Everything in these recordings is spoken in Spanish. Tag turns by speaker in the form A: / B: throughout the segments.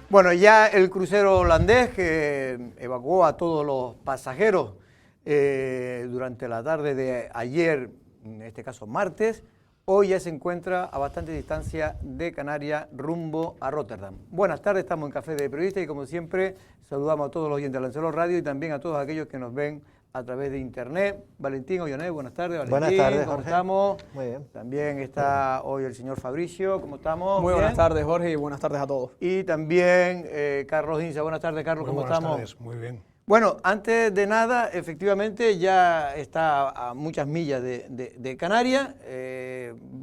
A: Bueno, ya el crucero holandés que evacuó a todos los pasajeros durante la tarde de ayer, en este caso martes, hoy ya se encuentra a bastante distancia de Canarias rumbo a Rotterdam. Buenas tardes, estamos en Café de Periodistas y como siempre saludamos a todos los oyentes de Lancelot Radio y también a todos aquellos que nos ven a través de internet. Valentín Ollonet, buenas tardes. Valentín,
B: buenas tardes,
A: ¿cómo
B: Jorge?
A: estamos?
B: Muy bien.
A: También está hoy el señor Fabricio, ¿cómo estamos?
C: Muy
A: ¿Bien?
C: buenas tardes, Jorge, y buenas tardes a todos.
A: Y también Carlos Inza. Buenas tardes, Carlos, ¿cómo estamos?
D: Buenas tardes, muy bien.
A: Bueno, antes de nada, efectivamente ya está a muchas millas de Canarias,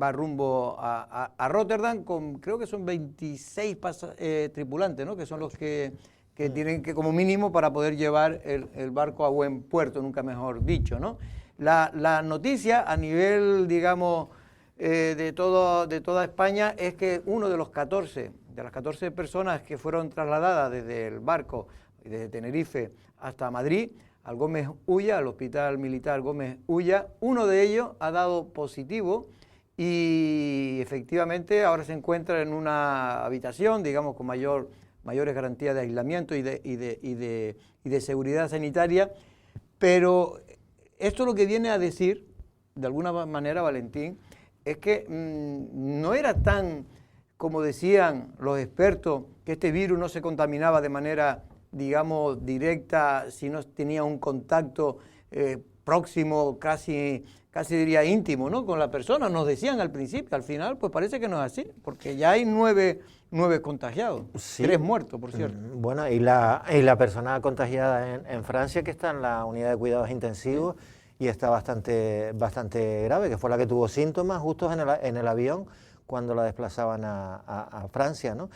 A: va rumbo a Rotterdam, creo que son 26 tripulantes, ¿no? Que son los que tienen que, como mínimo, para poder llevar el barco a buen puerto, nunca mejor dicho, ¿no? La noticia a nivel, digamos, de toda España es que uno de las 14 personas que fueron trasladadas desde el barco, desde Tenerife hasta Madrid, al Gómez Ulla, al Hospital Militar Gómez Ulla, uno de ellos ha dado positivo y efectivamente ahora se encuentra en una habitación, digamos, con mayores garantías de aislamiento y de seguridad sanitaria, pero esto lo que viene a decir, de alguna manera, Valentín, es que no era tan, como decían los expertos, que este virus no se contaminaba de manera, digamos, directa, si no tenía un contacto próximo, casi diría íntimo, ¿no?, con la persona. Nos decían al principio, al final, pues parece que no es así, porque ya hay nueve contagiados, sí. 3 muertos, por cierto.
B: Bueno, y la persona contagiada en Francia, que está en la unidad de cuidados intensivos, y está bastante grave, que fue la que tuvo síntomas justo en el avión cuando la desplazaban a Francia, ¿no?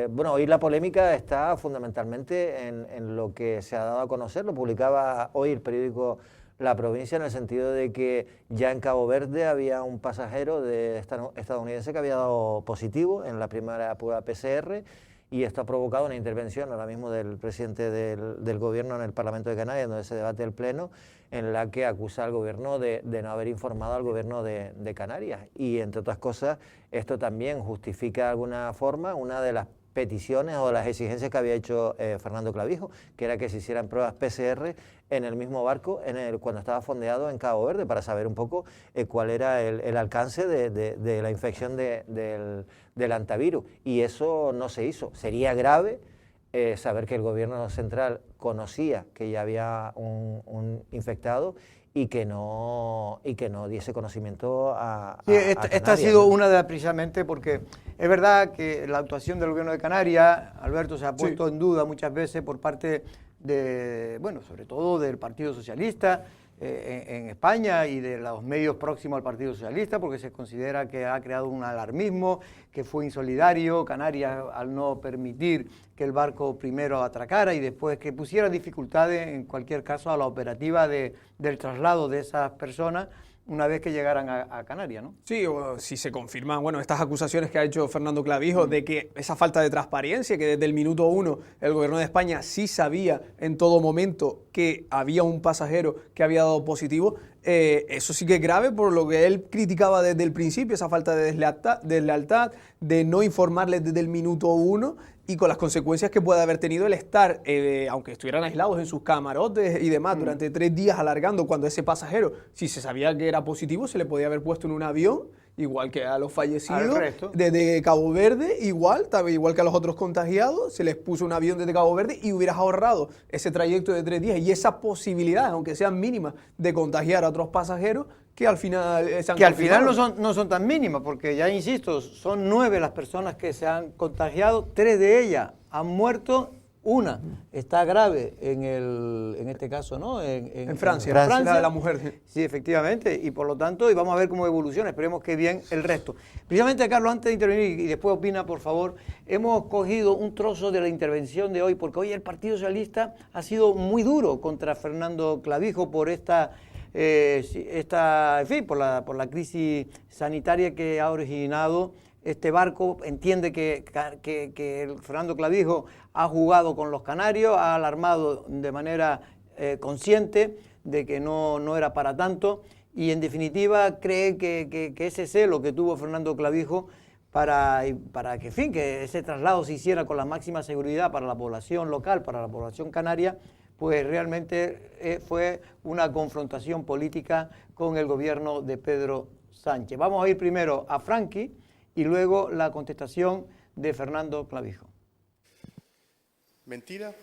B: Bueno, hoy la polémica está fundamentalmente en lo que se ha dado a conocer. Lo publicaba hoy el periódico La Provincia, en el sentido de que ya en Cabo Verde había un pasajero estadounidense que había dado positivo en la primera prueba PCR, y esto ha provocado una intervención ahora mismo del presidente del gobierno en el Parlamento de Canarias, donde se debate el pleno, en la que acusa al gobierno de no haber informado al gobierno de Canarias. Y entre otras cosas, esto también justifica de alguna forma una de las peticiones o de las exigencias que había hecho Fernando Clavijo, que era que se hicieran pruebas PCR en el mismo barco cuando estaba fondeado en Cabo Verde, para saber un poco cuál era el alcance de la infección del hantavirus. Y eso no se hizo. Sería grave saber que el gobierno central conocía que ya había un infectado y que no diese conocimiento a
A: esta ha sido una de las, precisamente porque es verdad que la actuación del gobierno de Canarias, Alberto, se ha puesto en duda muchas veces por parte de, bueno, sobre todo del Partido Socialista en España y de los medios próximos al Partido Socialista, porque se considera que ha creado un alarmismo, que fue insolidario Canarias al no permitir que el barco primero atracara y después que pusiera dificultades, en cualquier caso, a la operativa del traslado de esas personas una vez que llegaran a Canarias, ¿no?
C: Sí, o si se confirman, bueno, estas acusaciones que ha hecho Fernando Clavijo de que esa falta de transparencia, que desde el minuto 1 el gobierno de España sí sabía en todo momento que había un pasajero que había dado positivo, eso sí que es grave, por lo que él criticaba desde el principio, esa falta de deslealtad, de no informarles desde el minuto 1, y con las consecuencias que puede haber tenido el estar, aunque estuvieran aislados en sus camarotes y demás, durante 3 días alargando, cuando ese pasajero, si se sabía que era positivo, se le podía haber puesto en un avión, igual que a los fallecidos, desde Cabo Verde, igual que a los otros contagiados, se les puso un avión desde Cabo Verde y hubieras ahorrado ese trayecto de 3 días y esa posibilidad, aunque sean mínimas, de contagiar a otros pasajeros, que al final
A: no son tan mínimas, porque ya insisto, son 9 las personas que se han contagiado, 3 de ellas han muerto, una está grave en este caso, ¿no?
C: En Francia,
A: la
C: mujer.
A: Sí, efectivamente, y por lo tanto, y vamos a ver cómo evoluciona, esperemos que bien el resto. Precisamente, Carlos, antes de intervenir, y después opina, por favor, hemos cogido un trozo de la intervención de hoy, porque hoy el Partido Socialista ha sido muy duro contra Fernando Clavijo por en fin, por la crisis sanitaria que ha originado este barco. Entiende que Fernando Clavijo ha jugado con los canarios, ha alarmado de manera consciente de que no era para tanto, y en definitiva cree que ese celo que tuvo Fernando Clavijo para que, en fin, que ese traslado se hiciera con la máxima seguridad para la población local, para la población canaria, pues realmente fue una confrontación política con el gobierno de Pedro Sánchez. Vamos a ir primero a Franqui y luego la contestación de Fernando Clavijo.
D: Mentira,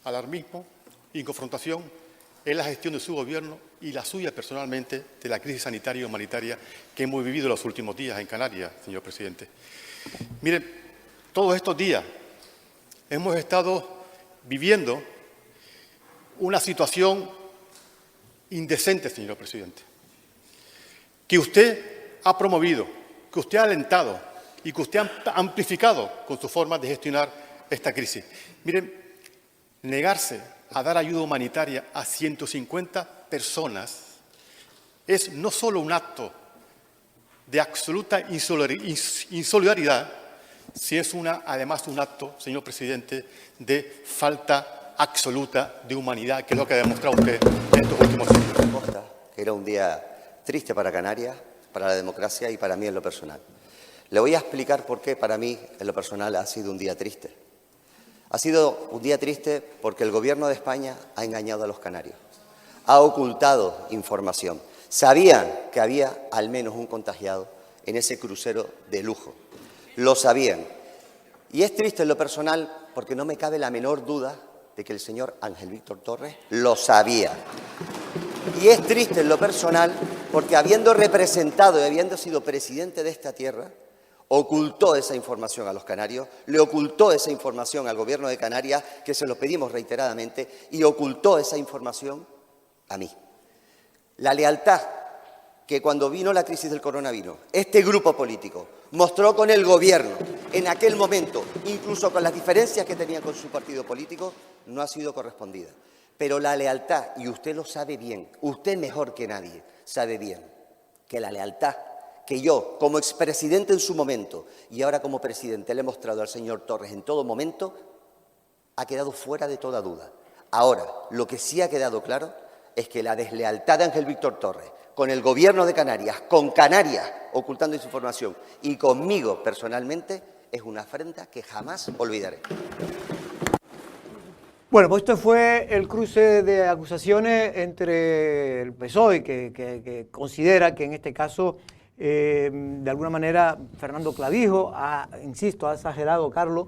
D: alarmismo y confrontación en la gestión de su gobierno y la suya personalmente de la crisis sanitaria y humanitaria que hemos vivido en los últimos días en Canarias, señor presidente. Miren, todos estos días hemos estado viviendo una situación indecente, señor presidente, que usted ha promovido, que usted ha alentado y que usted ha amplificado con su forma de gestionar esta crisis. Miren, negarse a dar ayuda humanitaria a 150 personas es no solo un acto de absoluta insolidaridad, sino es además un acto, señor presidente, de falta absoluta de humanidad, que es lo que ha demostrado usted en estos últimos años.
E: Que era un día triste para Canarias, para la democracia y para mí en lo personal. Le voy a explicar por qué para mí en lo personal ha sido un día triste. Ha sido un día triste porque el Gobierno de España ha engañado a los canarios, ha ocultado información. Sabían que había al menos un contagiado en ese crucero de lujo, lo sabían. Y es triste en lo personal porque no me cabe la menor duda de que el señor Ángel Víctor Torres lo sabía. Y es triste en lo personal porque habiendo representado y habiendo sido presidente de esta tierra, ocultó esa información a los canarios, le ocultó esa información al Gobierno de Canarias, que se lo pedimos reiteradamente, y ocultó esa información a mí. La lealtad que cuando vino la crisis del coronavirus, este grupo político mostró con el Gobierno en aquel momento, incluso con las diferencias que tenía con su partido político, no ha sido correspondida. Pero la lealtad, y usted lo sabe bien, usted mejor que nadie sabe bien, que la lealtad que yo, como expresidente en su momento y ahora como presidente le he mostrado al señor Torres en todo momento, ha quedado fuera de toda duda. Ahora, lo que sí ha quedado claro es que la deslealtad de Ángel Víctor Torres con el Gobierno de Canarias, con Canarias ocultando esa información y conmigo personalmente, es una afrenta que jamás olvidaré.
A: Bueno, pues esto fue el cruce de acusaciones entre el PSOE, que considera que en este caso, de alguna manera, Fernando Clavijo ha exagerado, Carlos,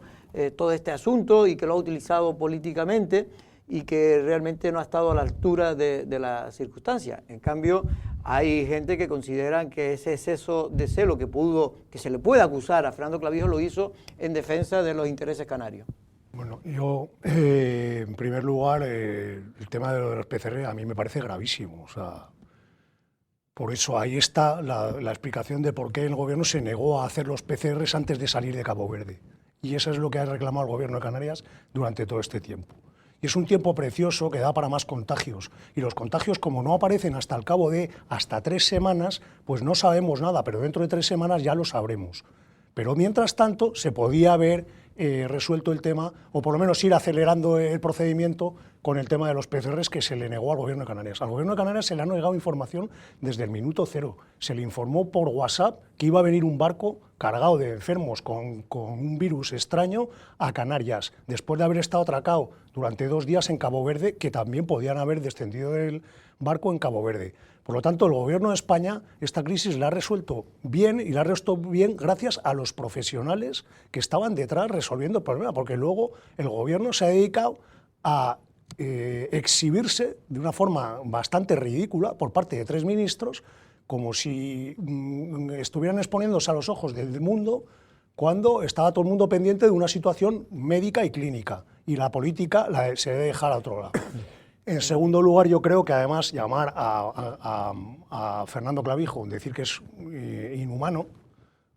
A: todo este asunto y que lo ha utilizado políticamente y que realmente no ha estado a la altura de las circunstancias. En cambio, hay gente que considera que ese exceso de celo que se le puede acusar a Fernando Clavijo lo hizo en defensa de los intereses canarios.
F: Bueno, yo, en primer lugar, el tema de los PCR a mí me parece gravísimo. O sea, por eso ahí está la explicación de por qué el Gobierno se negó a hacer los PCRs antes de salir de Cabo Verde. Y eso es lo que ha reclamado el Gobierno de Canarias durante todo este tiempo. Y es un tiempo precioso que da para más contagios. Y los contagios, como no aparecen hasta el cabo de hasta 3 semanas, pues no sabemos nada, pero dentro de 3 semanas ya lo sabremos. Pero mientras tanto se podía haber resuelto el tema, o por lo menos ir acelerando el procedimiento con el tema de los PCRs que se le negó al Gobierno de Canarias. Al Gobierno de Canarias se le ha negado información desde el minuto cero. Se le informó por WhatsApp que iba a venir un barco cargado de enfermos con un virus extraño a Canarias, después de haber estado atracado durante 2 días en Cabo Verde, que también podían haber descendido del barco en Cabo Verde. Por lo tanto, el Gobierno de España esta crisis la ha resuelto bien, y la ha resuelto bien gracias a los profesionales que estaban detrás resolviendo el problema, porque luego el Gobierno se ha dedicado a exhibirse de una forma bastante ridícula por parte de 3 ministros, como si estuvieran exponiéndose a los ojos del mundo cuando estaba todo el mundo pendiente de una situación médica y clínica, y la política se debe dejar a otro lado. En segundo lugar, yo creo que además llamar a Fernando Clavijo, decir que es inhumano,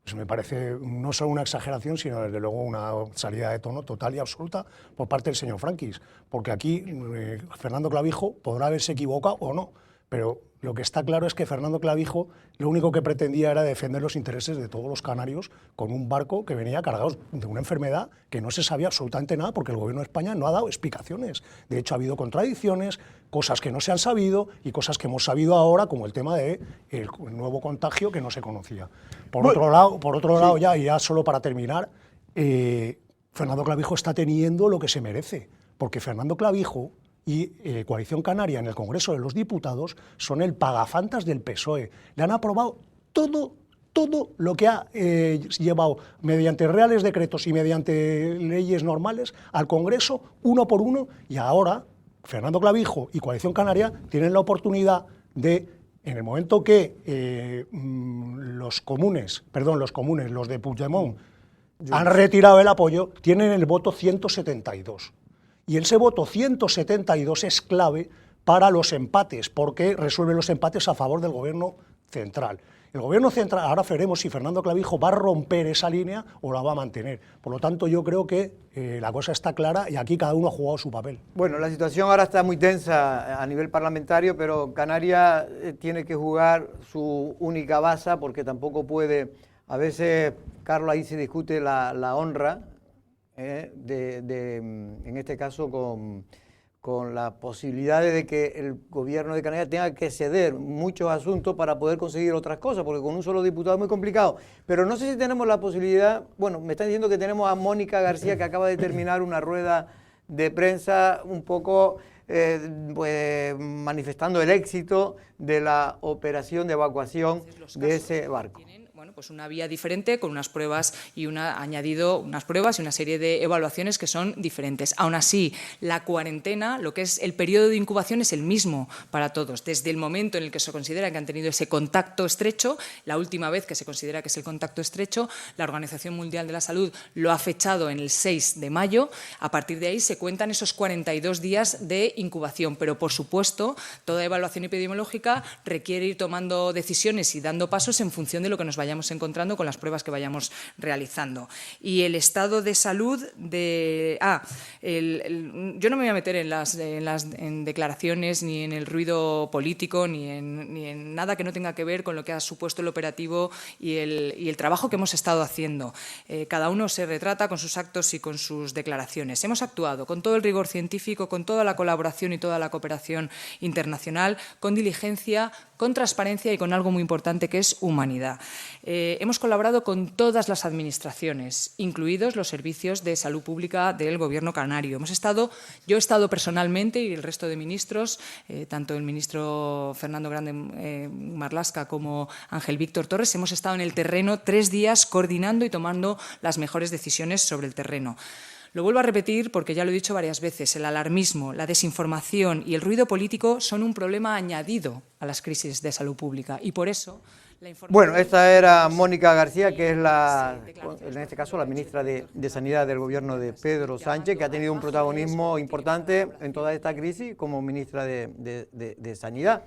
F: pues me parece no solo una exageración, sino desde luego una salida de tono total y absoluta por parte del señor Franquis, porque aquí Fernando Clavijo podrá haberse equivocado o no, pero lo que está claro es que Fernando Clavijo lo único que pretendía era defender los intereses de todos los canarios con un barco que venía cargado de una enfermedad que no se sabía absolutamente nada porque el Gobierno de España no ha dado explicaciones. De hecho, ha habido contradicciones, cosas que no se han sabido y cosas que hemos sabido ahora, como el tema del nuevo contagio que no se conocía. Por otro lado, ya solo para terminar, Fernando Clavijo está teniendo lo que se merece, porque Fernando Clavijo y Coalición Canaria en el Congreso de los Diputados son el pagafantas del PSOE. Le han aprobado todo lo que ha llevado mediante reales decretos y mediante leyes normales al Congreso, uno por uno, y ahora Fernando Clavijo y Coalición Canaria tienen la oportunidad de, en el momento que los comunes, los de Puigdemont, han retirado el apoyo, tienen el voto 172. Y ese voto 172 es clave para los empates, porque resuelve los empates a favor del Gobierno central. El Gobierno central, ahora veremos si Fernando Clavijo va a romper esa línea o la va a mantener. Por lo tanto, yo creo que la cosa está clara y aquí cada uno ha jugado su papel.
A: Bueno, la situación ahora está muy tensa a nivel parlamentario, pero Canarias tiene que jugar su única baza porque tampoco puede. A veces, Carlos, ahí se discute la honra, en este caso con las posibilidades de que el gobierno de Canarias tenga que ceder muchos asuntos para poder conseguir otras cosas, porque con un solo diputado es muy complicado. Pero no sé si tenemos la posibilidad, bueno, me están diciendo que tenemos a Mónica García, que acaba de terminar una rueda de prensa un poco pues, manifestando el éxito de la operación de evacuación de ese barco.
G: Bueno, pues una vía diferente con unas pruebas y añadido unas pruebas y una serie de evaluaciones que son diferentes. Aún así, la cuarentena, lo que es el periodo de incubación es el mismo para todos. Desde el momento en el que se considera que han tenido ese contacto estrecho, la última vez que se considera que es el contacto estrecho, la Organización Mundial de la Salud lo ha fechado en el 6 de mayo. A partir de ahí se cuentan esos 42 días de incubación. Pero, por supuesto, toda evaluación epidemiológica requiere ir tomando decisiones y dando pasos en función de lo que nos vayamos encontrando con las pruebas que vayamos realizando. Y el estado de salud de... yo no me voy a meter en declaraciones ni en el ruido político ni en nada que no tenga que ver con lo que ha supuesto el operativo y el trabajo que hemos estado haciendo. Cada uno se retrata con sus actos y con sus declaraciones. Hemos actuado con todo el rigor científico, con toda la colaboración y toda la cooperación internacional, con diligencia, con transparencia y con algo muy importante que es humanidad. Hemos colaborado con todas las administraciones, incluidos los servicios de salud pública del Gobierno canario. Yo he estado personalmente y el resto de ministros, tanto el ministro Fernando Grande Marlaska como Ángel Víctor Torres, hemos estado en el terreno 3 días coordinando y tomando las mejores decisiones sobre el terreno. Lo vuelvo a repetir porque ya lo he dicho varias veces, el alarmismo, la desinformación y el ruido político son un problema añadido a las crisis de salud pública y por eso...
A: Bueno, esta era Mónica García, que es en este caso la ministra de Sanidad del gobierno de Pedro Sánchez, que ha tenido un protagonismo importante en toda esta crisis como ministra de Sanidad.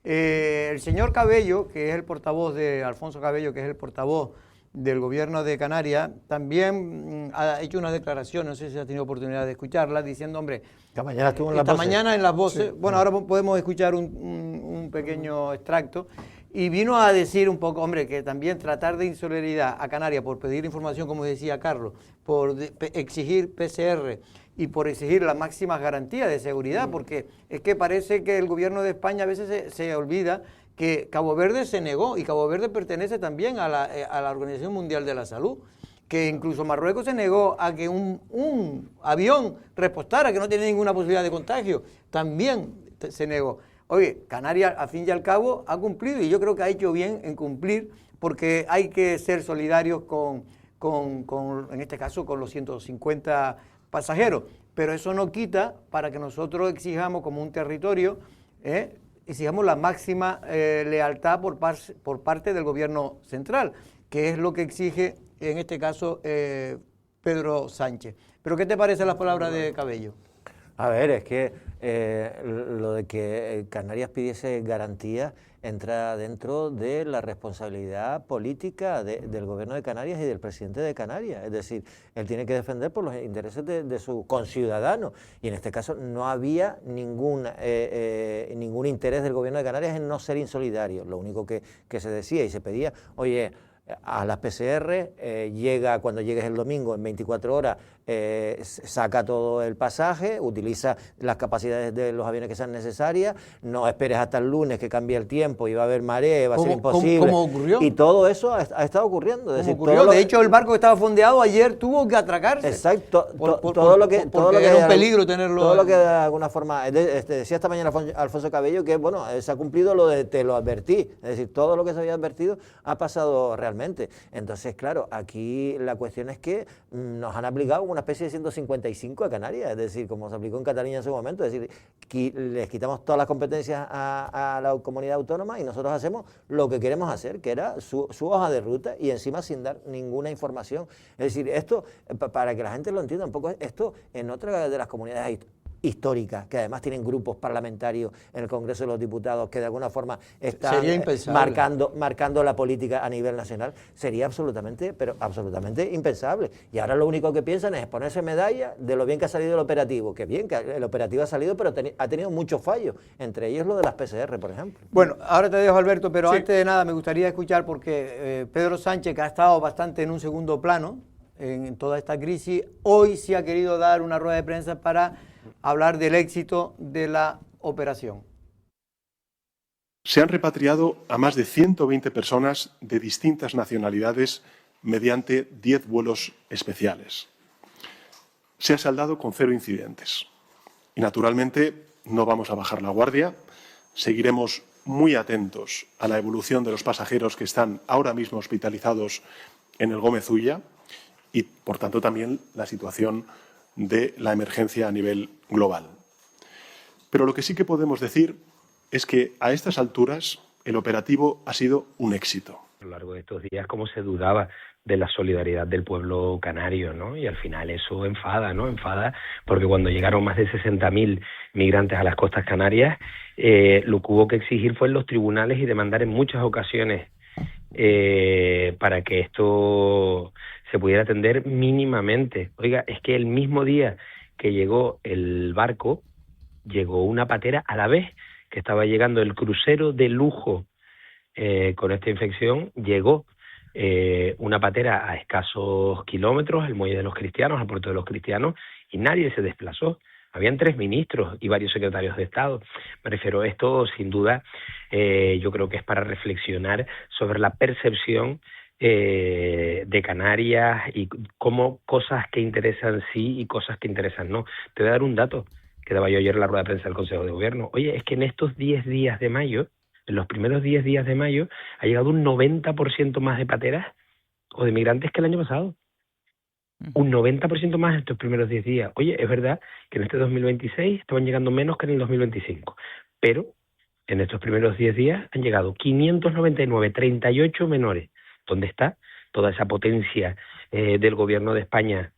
A: El señor Cabello, que es el portavoz de Alfonso Cabello, que es el portavoz del gobierno de Canarias, también ha hecho una declaración, no sé si ha tenido oportunidad de escucharla, diciendo, hombre,
B: esta mañana estuvo
A: en las voces, sí. Bueno, ahora podemos escuchar un pequeño extracto, y vino a decir un poco, hombre, que también tratar de insolidaridad a Canarias por pedir información, como decía Carlos, por exigir PCR y por exigir las máximas garantías de seguridad, porque es que parece que el gobierno de España a veces se olvida que Cabo Verde se negó, y Cabo Verde pertenece también a la Organización Mundial de la Salud, que incluso Marruecos se negó a que un avión repostara, que no tiene ninguna posibilidad de contagio, también se negó. Oye, Canarias, al fin y al cabo, ha cumplido, y yo creo que ha hecho bien en cumplir, porque hay que ser solidarios en este caso, con los 150 pasajeros, pero eso no quita para que nosotros exijamos como un territorio, exigamos la máxima lealtad por parte del gobierno central, que es lo que exige, en este caso, Pedro Sánchez. ¿Pero qué te parecen las palabras de Cabello?
B: A ver, es que lo de que Canarias pidiese garantías entra dentro de la responsabilidad política del gobierno de Canarias y del presidente de Canarias. Es decir, él tiene que defender por los intereses de sus conciudadanos, y en este caso no había ningún interés del gobierno de Canarias en no ser insolidario. Lo único que se decía y se pedía, oye, a las PCR, cuando llegues el domingo en 24 horas, saca todo el pasaje, utiliza las capacidades de los aviones que sean necesarias, no esperes hasta el lunes que cambie el tiempo y va a haber marea, va a ser imposible.
A: ¿Cómo ocurrió?
B: Y todo eso ha estado ocurriendo. Es decir,
A: de hecho, el barco que estaba fondeado ayer tuvo que atracarse.
B: Exacto. Todo lo que
A: era un peligro tenerlo.
B: Todo lo que de alguna forma, decía esta mañana Alfonso Cabello que bueno, se ha cumplido lo de te lo advertí. Es decir, todo lo que se había advertido ha pasado realmente. Entonces, claro, aquí la cuestión es que nos han aplicado una especie de 155 a Canarias, es decir, como se aplicó en Cataluña en su momento, es decir, les quitamos todas las competencias a la comunidad autónoma y nosotros hacemos lo que queremos hacer, que era su hoja de ruta, y encima sin dar ninguna información. Es decir, esto, para que la gente lo entienda un poco, esto en otra de las comunidades históricas, que además tienen grupos parlamentarios en el Congreso de los Diputados que de alguna forma están marcando la política a nivel nacional, sería absolutamente impensable. Y ahora lo único que piensan es ponerse medalla de lo bien que ha salido el operativo, que bien, que el operativo ha salido, pero ha tenido muchos fallos, entre ellos lo de las PCR, por ejemplo.
A: Bueno, ahora te dejo, Alberto, pero antes de nada me gustaría escuchar, porque Pedro Sánchez, que ha estado bastante en un segundo plano en toda esta crisis, hoy sí ha querido dar una rueda de prensa para hablar del éxito de la operación.
H: Se han repatriado a más de 120 personas de distintas nacionalidades mediante 10 vuelos especiales. Se ha saldado con 0 incidentes. Y, naturalmente, no vamos a bajar la guardia. Seguiremos muy atentos a la evolución de los pasajeros que están ahora mismo hospitalizados en el Gómez Ulla y, por tanto, también la situación de la emergencia a nivel global. Pero lo que sí que podemos decir es que a estas alturas el operativo ha sido un éxito.
I: A lo largo de estos días, como se dudaba de la solidaridad del pueblo canario, ¿no? Y al final eso enfada, ¿no? Enfada porque cuando llegaron más de 60.000 migrantes a las costas canarias, lo que hubo que exigir fue en los tribunales y demandar en muchas ocasiones para que esto se pudiera atender mínimamente. Oiga, es que el mismo día que llegó el barco, llegó una patera a la vez que estaba llegando el crucero de lujo con esta infección, llegó una patera a escasos kilómetros, el Muelle de los Cristianos, al Puerto de los Cristianos, y nadie se desplazó. Habían 3 ministros y varios secretarios de Estado. Me refiero a esto, sin duda, yo creo que es para reflexionar sobre la percepción de Canarias y cómo cosas que interesan sí y cosas que interesan no. Te voy a dar un dato que daba yo ayer en la rueda de prensa del Consejo de Gobierno. Oye, es que en estos 10 días de mayo, en los primeros 10 días de mayo, ha llegado un 90% más de pateras o de migrantes que el año pasado. Un 90% más en estos primeros 10 días. Oye, es verdad que en este 2026 estaban llegando menos que en el 2025, pero en estos primeros 10 días han llegado 599, 38 menores. ¿Dónde está toda esa potencia del Gobierno de España?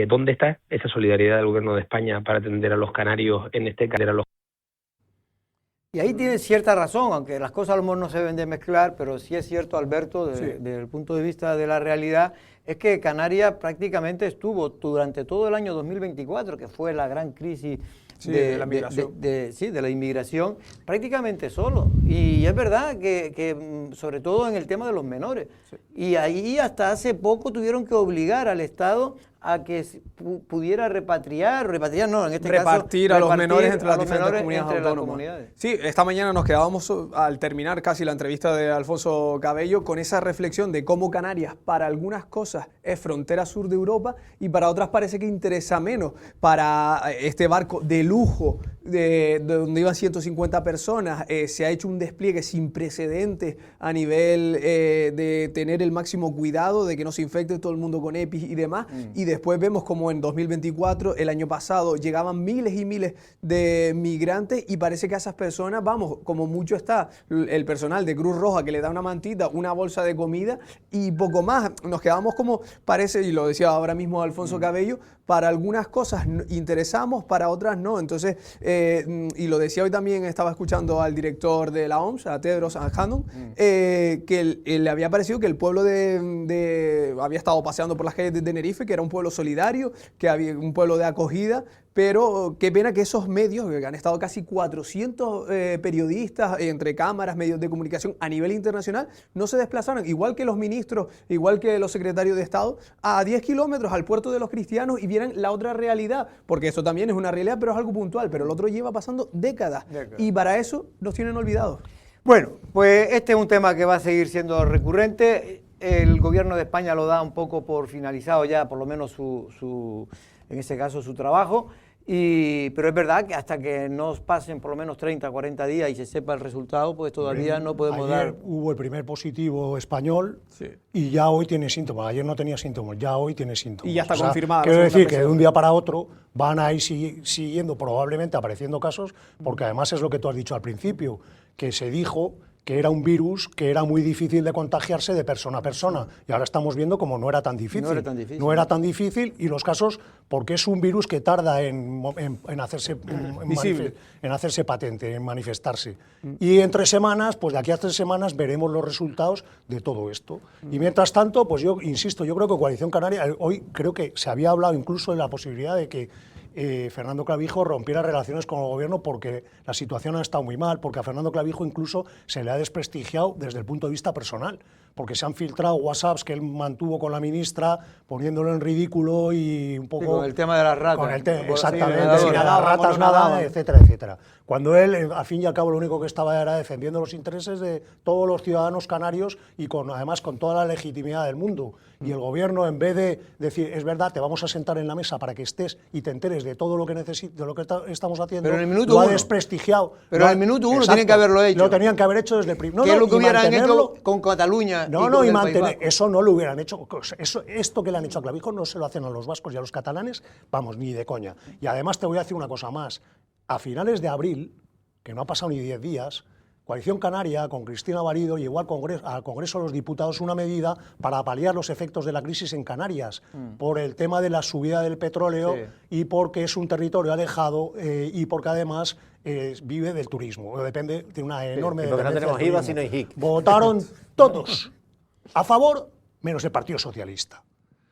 I: ¿Dónde está esa solidaridad del Gobierno de España para atender a los canarios, en este caso?
A: Y ahí tiene cierta razón, aunque las cosas a lo mejor no se deben de mezclar, pero sí es cierto, Alberto, desde el punto de vista de la realidad, es que Canarias prácticamente estuvo durante todo el año 2024, que fue la gran crisis de la inmigración, prácticamente solo. Y es verdad que sobre todo en el tema de los menores. Sí. Y ahí hasta hace poco tuvieron que obligar al Estado a que pudiera repartir a los menores entre las diferentes comunidades autónomas.
C: Sí, esta mañana nos quedábamos, al terminar casi la entrevista de Alfonso Cabello, con esa reflexión de cómo Canarias para algunas cosas es frontera sur de Europa y para otras parece que interesa menos. Para este barco de lujo, de donde iban 150 personas, se ha hecho un despliegue sin precedentes a nivel de tener el máximo cuidado de que no se infecte todo el mundo con EPI y demás. Y después vemos como en 2024, el año pasado, llegaban miles y miles de migrantes y parece que a esas personas, vamos, como mucho está el personal de Cruz Roja que le da una mantita, una bolsa de comida y poco más. Nos quedamos como parece, y lo decía ahora mismo Alfonso Cabello, para algunas cosas interesamos, para otras no. Entonces, y lo decía hoy también, estaba escuchando al director de la OMS, a Tedros Adhanom, que le había parecido que el pueblo había estado paseando por las calles de Tenerife, que era un pueblo solidario, que había un pueblo de acogida, pero qué pena que esos medios, que han estado casi 400 periodistas entre cámaras, medios de comunicación a nivel internacional, no se desplazaron, igual que los ministros, igual que los secretarios de Estado, a 10 kilómetros al puerto de los cristianos y vieran la otra realidad, porque eso también es una realidad, pero es algo puntual, pero el otro lleva pasando décadas. Y para eso nos tienen olvidados.
A: Bueno, pues este es un tema que va a seguir siendo recurrente. El gobierno de España lo da un poco por finalizado ya, por lo menos en ese caso su trabajo, pero es verdad que hasta que nos pasen por lo menos 30, 40 días y se sepa el resultado, pues todavía no podemos dar...
F: Hubo el primer positivo español y ya hoy tiene síntomas. Ayer no tenía síntomas, ya hoy tiene síntomas.
C: Y ya está confirmado.
F: Quiero decir que de un día para otro van a ir siguiendo, probablemente apareciendo casos, porque además es lo que tú has dicho al principio, que se dijo que era un virus que era muy difícil de contagiarse de persona a persona. Y ahora estamos viendo como no era tan difícil. No era tan difícil y los casos, porque es un virus que tarda en hacerse patente, en manifestarse. Y en 3 semanas, pues de aquí a 3 semanas veremos los resultados de todo esto. Y mientras tanto, pues yo insisto, yo creo que Coalición Canaria, hoy creo que se había hablado incluso de la posibilidad de que Fernando Clavijo rompiera relaciones con el gobierno porque la situación ha estado muy mal, porque a Fernando Clavijo incluso se le ha desprestigiado desde el punto de vista personal, porque se han filtrado WhatsApps que él mantuvo con la ministra poniéndolo en ridículo y un poco...
A: Sí, con el tema de las ratas.
F: Exactamente, sin las ratas nada, etcétera, etcétera. Cuando él, al fin y al cabo, lo único que estaba era defendiendo los intereses de todos los ciudadanos canarios y además con toda la legitimidad del mundo. Y el gobierno, en vez de decir, es verdad, te vamos a sentar en la mesa para que estés y te enteres de todo lo que necesitas, de lo que estamos haciendo,
A: pero en el minuto
F: lo ha
A: uno.
F: desprestigiado.
A: Pero en el minuto uno tienen que haberlo hecho.
F: Lo tenían que haber hecho desde el primer...
A: ¿Qué es lo que hubieran hecho con Cataluña?
F: Y mantener, eso no lo hubieran hecho. Esto que le han hecho a Clavijo no se lo hacen a los vascos y a los catalanes, vamos, ni de coña. Y además te voy a decir una cosa más. A finales de abril, que no ha pasado ni 10 días, Coalición Canaria, con Cristina Barido, llevó al Congreso de los Diputados una medida para paliar los efectos de la crisis en Canarias, por el tema de la subida del petróleo y porque es un territorio alejado y porque además vive del turismo, depende de una enorme dependencia.
B: Porque no tenemos IVA, sino IJIC.
F: Votaron todos a favor, menos el Partido Socialista.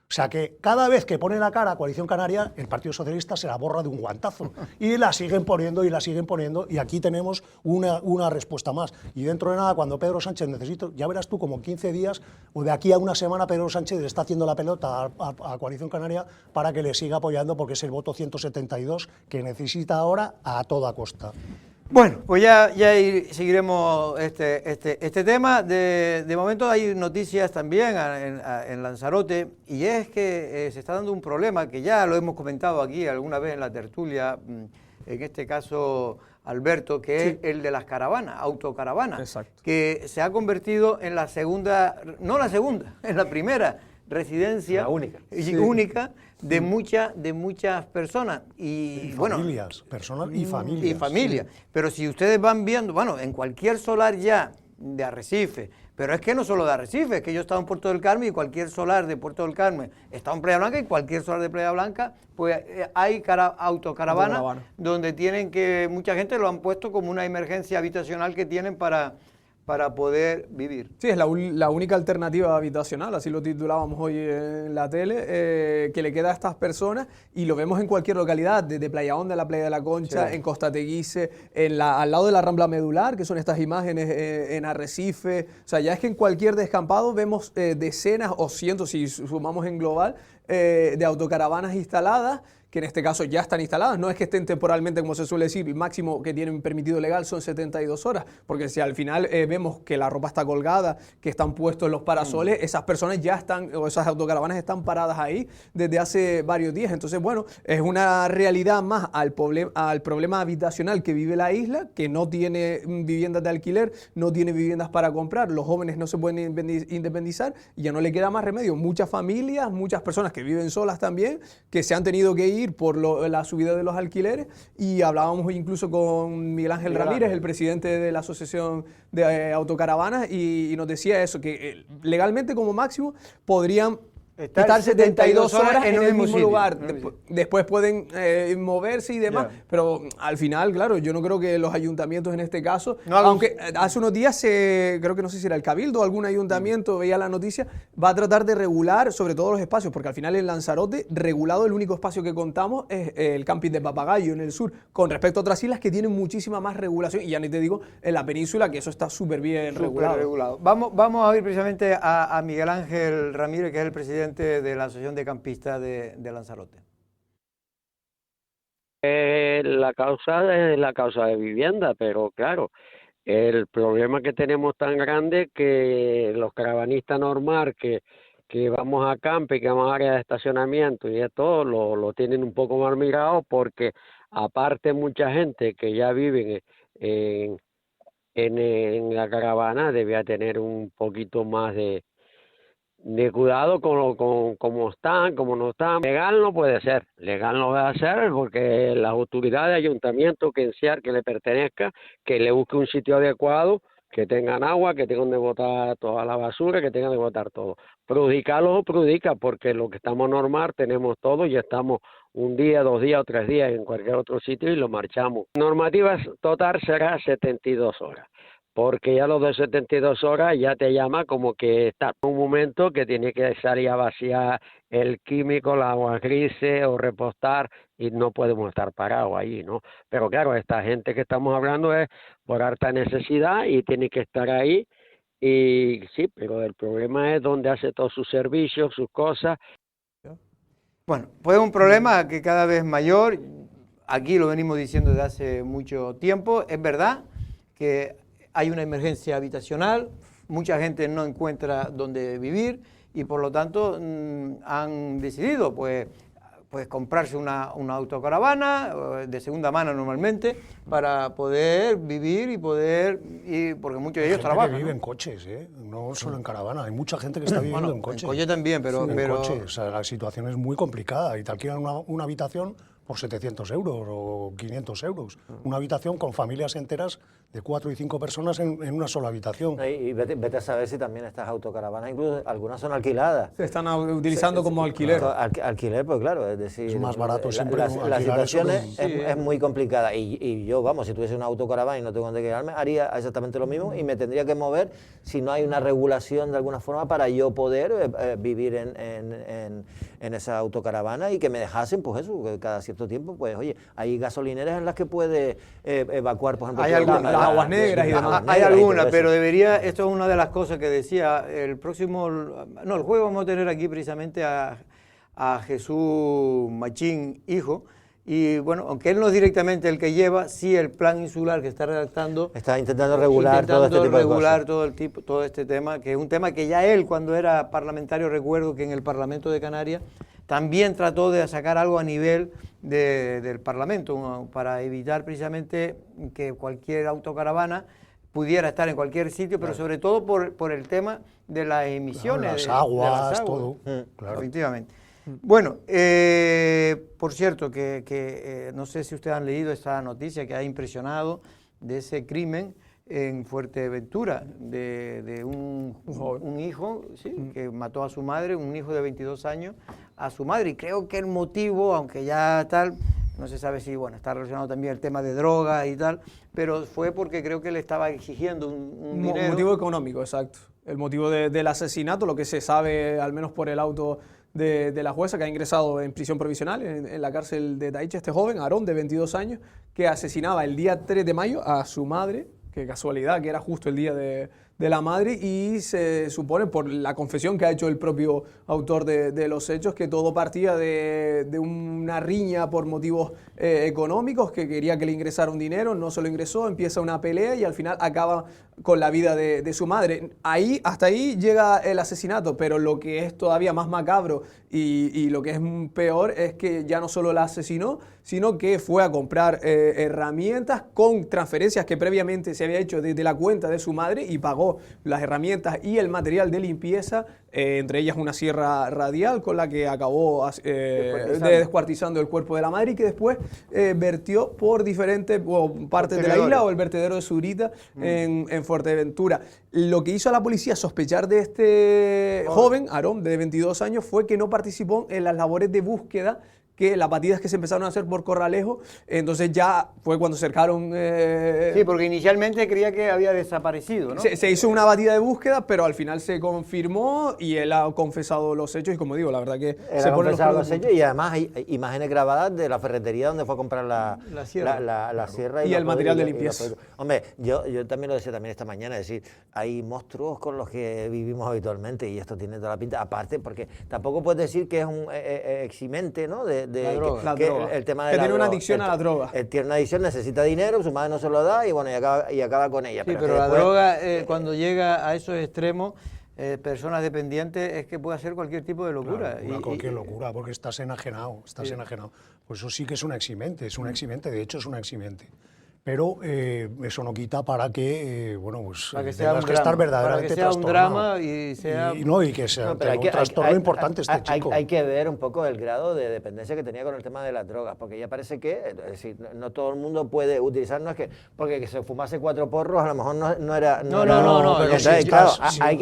F: O sea que cada vez que pone la cara a Coalición Canaria, el Partido Socialista se la borra de un guantazo. Y la siguen poniendo, y aquí tenemos una respuesta más. Y dentro de nada, cuando Pedro Sánchez ya verás tú, como 15 días, o de aquí a una semana, Pedro Sánchez le está haciendo la pelota a Coalición Canaria para que le siga apoyando, porque es el voto 172 que necesita ahora a toda costa.
A: Bueno, pues ya seguiremos este tema. De momento hay noticias también en Lanzarote, y es que se está dando un problema que ya lo hemos comentado aquí alguna vez en la tertulia, en este caso Alberto, que es el de las caravanas, autocaravanas.
C: Exacto.
A: Que se ha convertido en la segunda, no la segunda, en la primera residencia única de muchas personas y
F: familias, personas y familias.
A: Y familias. Pero si ustedes van viendo, bueno, en cualquier solar ya de Arrecife, pero es que no solo de Arrecife, es que yo he estado en Puerto del Carmen y cualquier solar de Puerto del Carmen está en Playa Blanca, y cualquier solar de Playa Blanca, pues hay autocaravanas donde mucha gente lo han puesto como una emergencia habitacional que tienen para poder vivir.
C: Sí, es la única alternativa habitacional, así lo titulábamos hoy en la tele, que le queda a estas personas, y lo vemos en cualquier localidad, desde Playa Honda, la Playa de la Concha, en Costa Teguise, al lado de la Rambla Medular, que son estas imágenes en Arrecife. O sea, ya es que en cualquier descampado vemos decenas o cientos, si sumamos en global, de autocaravanas instaladas, que en este caso ya están instaladas. No es que estén temporalmente, como se suele decir, el máximo que tienen permitido legal son 72 horas, porque si al final vemos que la ropa está colgada, que están puestos los parasoles, esas personas ya están, o esas autocaravanas están paradas ahí desde hace varios días. Entonces, bueno, es una realidad más al problema habitacional que vive la isla, que no tiene viviendas de alquiler, no tiene viviendas para comprar, los jóvenes no se pueden independizar, y ya no le queda más remedio. Muchas familias, muchas personas que viven solas también, que se han tenido que ir por la subida de los alquileres, y hablábamos incluso con Miguel Ángel Ramírez, el presidente de la Asociación de Autocaravanas, y nos decía eso, que legalmente como máximo podrían estar 72 horas en el mismo
A: sitio.
C: lugar. Después pueden moverse y demás, pero al final, claro, yo no creo que los ayuntamientos en este caso, aunque hace unos días creo que no sé si era el Cabildo o algún ayuntamiento, veía la noticia, va a tratar de regular sobre todo los espacios, porque al final en Lanzarote, regulado el único espacio que contamos es el camping de Papagayo en el sur, con respecto a otras islas que tienen muchísima más regulación, y ya ni te digo en la península, que eso está súper bien regulado.
A: Vamos a oír precisamente a Miguel Ángel Ramírez, que es el presidente de la Asociación de Campistas de Lanzarote.
J: La causa es la causa de vivienda, pero claro, el problema que tenemos tan grande que los caravanistas normal que vamos a campo y que vamos a áreas de estacionamiento y de todo lo tienen un poco mal mirado, porque aparte mucha gente que ya vive en la caravana debía tener un poquito más de cuidado con cómo están, cómo no están. Legal no puede ser, legal no va a ser, porque las autoridades de ayuntamiento, que le pertenezca, que le busque un sitio adecuado, que tengan agua, que tengan de botar toda la basura, que tengan de botar todo. Perjudicarlos perjudica, porque lo que estamos normal tenemos todo y estamos un día, 2 días o 3 días en cualquier otro sitio y lo marchamos. Normativa total será 72 horas. Porque ya los de 72 horas ya te llama como que está en un momento que tiene que salir a vaciar el químico, las aguas grises o repostar, y no podemos estar parados ahí, ¿no? Pero claro, esta gente que estamos hablando es por harta necesidad y tiene que estar ahí, y sí, pero el problema es dónde hace todos sus servicios, sus cosas.
A: Bueno, pues es un problema que cada vez mayor, aquí lo venimos diciendo desde hace mucho tiempo, es verdad que hay una emergencia habitacional, mucha gente no encuentra dónde vivir y por lo tanto han decidido pues comprarse una autocaravana de segunda mano normalmente para poder vivir y porque muchos de ellos trabajan.
F: Que vive en coches, no solo en caravana, hay mucha gente que está viviendo en coches.
A: En coche también, pero...
F: coche, o sea, la situación es muy complicada y te alquilan una habitación por 700 euros o 500 euros. Una habitación con familias enteras de 4 y 5 personas en una sola habitación.
B: Y vete a saber si también estas autocaravanas, incluso algunas son alquiladas.
C: Se están utilizando como alquiler.
B: Claro, alquiler, pues claro, es decir...
F: Es más barato siempre.
B: La situación es muy complicada. Y yo, vamos, si tuviese una autocaravana y no tengo dónde quedarme, haría exactamente lo mismo y me tendría que mover si no hay una regulación de alguna forma para yo poder vivir en esa autocaravana y que me dejasen, pues eso, que cada cierto tiempo, pues oye, hay gasolineras en las que puede evacuar, por ejemplo,
A: hay algunas,
C: las aguas negras y demás.
A: Hay algunas, pero esto es una de las cosas que decía el jueves vamos a tener aquí precisamente a Jesús Machín, hijo, y bueno, aunque él no es directamente el que lleva, sí el plan insular que está redactando.
B: Está intentando regular todo este tipo de cosas.
A: Todo este tema, que es un tema que ya él, cuando era parlamentario, recuerdo que en el Parlamento de Canarias también trató de sacar algo a nivel del Parlamento, para evitar precisamente que cualquier autocaravana pudiera estar en cualquier sitio, pero sobre todo por el tema de las emisiones.
F: Las aguas, todo.
A: Claro. Efectivamente. Bueno, por cierto, que no sé si ustedes han leído esta noticia que ha impresionado de ese crimen en Fuerteventura, de un hijo que mató a su madre, un hijo de 22 años, a su madre. Y creo que el motivo, aunque ya tal, no se sabe si está relacionado también el tema de drogas y tal, pero fue porque creo que le estaba exigiendo un dinero.
C: Motivo económico, exacto. El motivo del asesinato, lo que se sabe, al menos por el auto de la jueza, que ha ingresado en prisión provisional en la cárcel de Taiche, este joven, Aarón, de 22 años, que asesinaba el día 3 de mayo a su madre. Qué casualidad, que era justo el día de la madre, y se supone, por la confesión que ha hecho el propio autor de los hechos, que todo partía de una riña por motivos económicos, que quería que le ingresara un dinero, no se lo ingresó, empieza una pelea y al final acaba con la vida de su madre. Hasta ahí llega el asesinato, pero lo que es todavía más macabro y lo que es peor es que ya no solo la asesinó, sino que fue a comprar herramientas con transferencias que previamente se había hecho desde la cuenta de su madre y pagó llevó las herramientas y el material de limpieza, entre ellas una sierra radial con la que acabó descuartizando el cuerpo de la madre y que después vertió por diferentes partes de la isla o el vertedero de Zurita en Fuerteventura. Lo que hizo a la policía sospechar de este joven, Aarón, de 22 años, fue que no participó en las labores de búsqueda, que las batidas que se empezaron a hacer por Corralejo, entonces ya fue cuando cercaron...
A: Sí, porque inicialmente creía que había desaparecido, ¿no?
C: Se hizo una batida de búsqueda, pero al final se confirmó y él ha confesado los hechos y como digo, la verdad que
B: él ha confesado los hechos y además hay imágenes grabadas de la ferretería donde fue a comprar la sierra
C: y el material de limpieza.
B: Hombre, yo también lo decía también esta mañana, es decir, hay monstruos con los que vivimos habitualmente y esto tiene toda la pinta, aparte porque tampoco puedes decir que es un eximente, ¿no?
A: La droga.
B: El tema de
C: que tiene una adicción a la droga.
B: Tiene una adicción, necesita dinero, su madre no se lo da y bueno, y acaba con ella.
A: Sí, pero la droga, cuando llega a esos extremos, personas dependientes, es que puede hacer cualquier tipo de locura.
F: Claro, cualquier locura, porque estás enajenado, enajenado. Pues eso sí que es un eximente, de hecho es un eximente. Pero eso no quita para que,
A: para que
F: tengas que estar verdaderamente trastornado.
A: Para que sea un drama y sea...
F: Y que sea un trastorno importante este chico.
B: Hay que ver un poco el grado de dependencia que tenía con el tema de las drogas, porque ya parece que, es decir, no todo el mundo puede utilizar, no es que, porque que se fumase 4 porros a lo mejor no era...
A: No,
B: pero
A: entonces,
B: claro, hay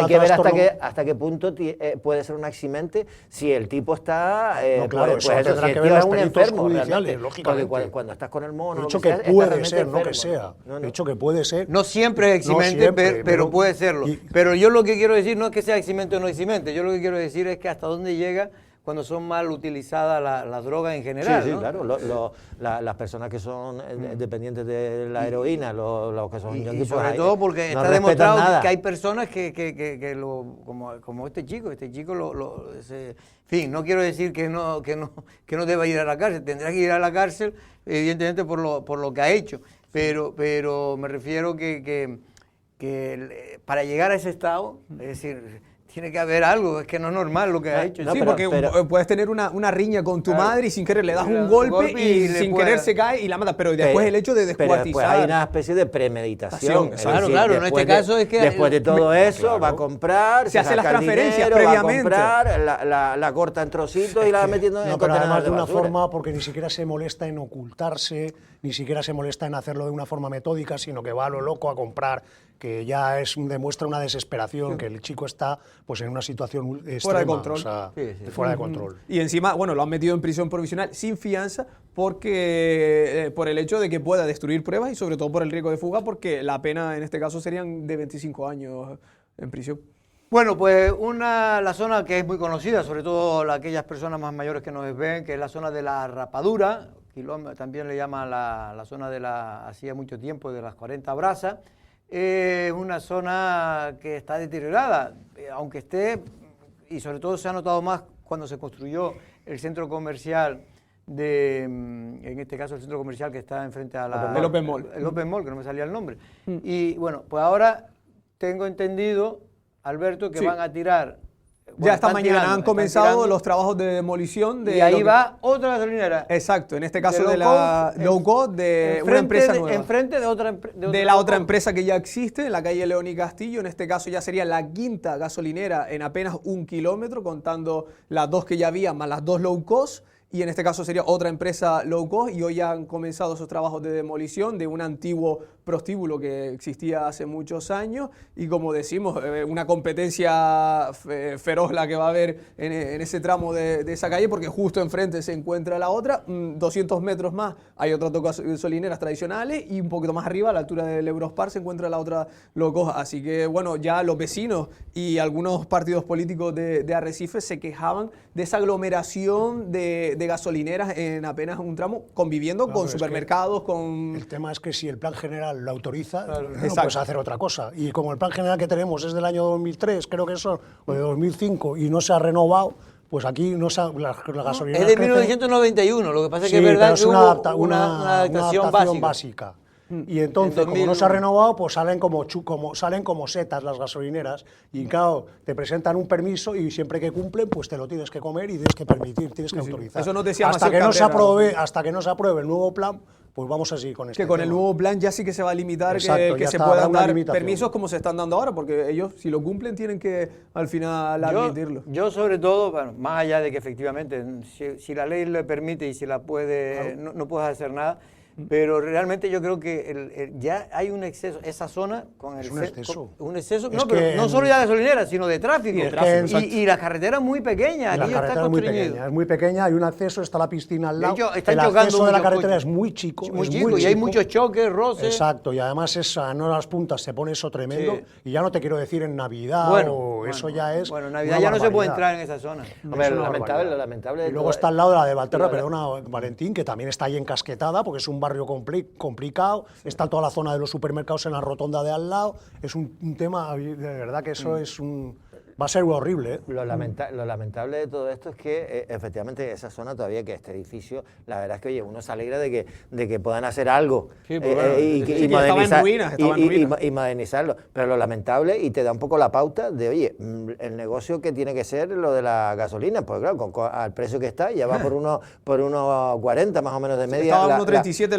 B: que ver hasta qué punto puede ser un eximente si el tipo está...
F: claro,
B: pues
F: eso tendrá que ver los
B: un
F: peritos
B: enfermo,
F: judiciales, lógicamente.
B: Porque cuando estás con el mono...
F: que puede ser, no que sea. De hecho, que puede ser.
A: No siempre es eximente, pero puede serlo. Pero yo lo que quiero decir no es que sea eximente o no eximente. Yo lo que quiero decir es que hasta dónde llega cuando son mal utilizadas las drogas en general.
B: Sí,
A: ¿no?
B: claro. Las personas que son dependientes de la heroína, los que son
A: y sobre todo porque está demostrado que hay personas que como este chico en fin, no quiero decir que no deba ir a la cárcel, tendrá que ir a la cárcel, evidentemente por lo que ha hecho, pero me refiero que para llegar a ese estado, es decir, tiene que haber algo, es que no es normal lo que ha hecho.
C: Sí, porque puedes tener una riña con tu madre y sin querer le das un golpe y sin querer se cae y la matas, pero después el hecho de descuartizar.
B: Después hay una especie de premeditación.
A: Claro, en este caso es que...
B: Después de todo eso va a comprar,
C: se hace las transferencias
B: dinero,
C: previamente.
B: Va a comprar, la corta en trocitos y la va metiendo en
F: pero además de una
B: basura.
F: forma, porque ni siquiera se molesta en ocultarse, ni siquiera se molesta en hacerlo de una forma metódica, sino que va a lo loco a comprar, que ya demuestra una desesperación, que el chico está pues en una situación extrema,
C: fuera de control.
F: O sea, fuera de control.
C: Y encima, lo han metido en prisión provisional sin fianza porque por el hecho de que pueda destruir pruebas y sobre todo por el riesgo de fuga, porque la pena en este caso serían de 25 años en prisión.
A: Bueno, pues la zona que es muy conocida, sobre todo aquellas personas más mayores que nos ven, que es la zona de la Rapadura, también le llaman la zona hacía mucho tiempo, de las 40 Brasas. Una zona que está deteriorada, aunque esté, y sobre todo se ha notado más cuando se construyó el centro comercial en este caso el centro comercial que está enfrente a
C: el Open Mall.
A: El Open Mall, que no me salía el nombre. Y bueno, pues ahora tengo entendido, Alberto, que van a tirar...
C: Ya esta mañana han comenzado los trabajos de demolición de...
A: Y ahí va otra gasolinera.
C: Exacto, en este caso de la low cost, de una empresa nueva.
A: Enfrente de
C: la otra empresa que ya existe, en la calle León y Castillo. En este caso ya sería la quinta gasolinera en apenas 1 kilómetro, contando las 2 que ya había, más las 2 low cost. Y en este caso sería otra empresa low cost y hoy ya han comenzado esos trabajos de demolición de un antiguo prostíbulo que existía hace muchos años y como decimos, una competencia feroz la que va a haber en ese tramo de esa calle porque justo enfrente se encuentra la otra, 200 metros más hay otras 2 gasolineras tradicionales y un poquito más arriba a la altura del Eurospar se encuentra la otra low cost, así que bueno, ya los vecinos y algunos partidos políticos de Arrecife se quejaban de esa aglomeración de gasolineras en apenas un tramo, conviviendo con supermercados, con...
F: El tema es que si el plan general lo autoriza, no puedes hacer otra cosa. Y como el plan general que tenemos es del año 2003, creo que son, o de 2005, y no se ha renovado, pues aquí las gasolineras...
A: Es de 1991, lo que pasa es que es verdad que hubo una adaptación
F: básica. Y entonces, como no se ha renovado, pues salen como setas las gasolineras y claro, te presentan un permiso y siempre que cumplen, pues te lo tienes que comer y tienes que permitir, tienes que autorizar.
C: Eso no decía
F: hasta que no se apruebe el nuevo plan, pues vamos a seguir con este
C: Que con
F: tema.
C: el nuevo plan ya sí que se va a limitar
F: Exacto,
C: que
F: ya
C: se
F: está,
C: puedan
F: habrá una
C: dar
F: limitación.
C: permisos como se están dando ahora, porque ellos, si lo cumplen, tienen que al final admitirlo.
A: Yo sobre todo, bueno, más allá de que efectivamente, si la ley le permite y si la puede, no puedes hacer nada, pero realmente yo creo que ya hay un exceso, esa zona con el
F: Es un exceso.
A: un exceso,
F: Es
A: no, pero
F: que
A: no solo ya de gasolinera, sino de tráfico.
F: exacto.
A: Y la carretera es muy pequeña,
F: La
A: aquí está
F: carretera es muy
A: constreñido.
F: pequeña, es muy pequeña, hay un acceso, está la piscina al
A: De
F: lado.
A: hecho, están
F: el
A: chocando
F: acceso de la
A: muchos
F: carretera
A: coches.
F: es muy chico.
A: Muy
F: es
A: chico,
F: muy
A: y hay
F: chico.
A: muchos choques, roces.
F: Exacto, y además no las puntas se pone eso tremendo.
A: Sí.
F: Y ya no te quiero decir en Navidad,
A: Bueno,
F: eso ya es.
A: Bueno, en
F: una
A: Navidad ya no se puede
F: barbaridad.
A: entrar en esa zona.
B: Hombre,
F: Es
B: lo
F: una
B: lamentable,
F: barbaridad.
B: lo lamentable de
F: Y luego
B: todo-
F: está al lado de la de Valterra, perdona, Valentín, que también está ahí encasquetada, porque es un barrio complicado. Está toda la zona de los supermercados en la rotonda de al lado. Es un tema, de verdad que eso es va a ser horrible, ¿eh?
B: Lo lamentable de todo esto es que efectivamente esa zona todavía, que este edificio, la verdad es que oye, uno se alegra de que puedan hacer algo
A: Sí, pues bueno,
B: y
C: que estaba en ruinas,
B: y modernizarlo. Pero lo lamentable, y te da un poco la pauta de, oye, el negocio que tiene que ser lo de la gasolina, pues claro, al precio que está, ya va por unos 40 más o menos de media.
C: Estaba 1,37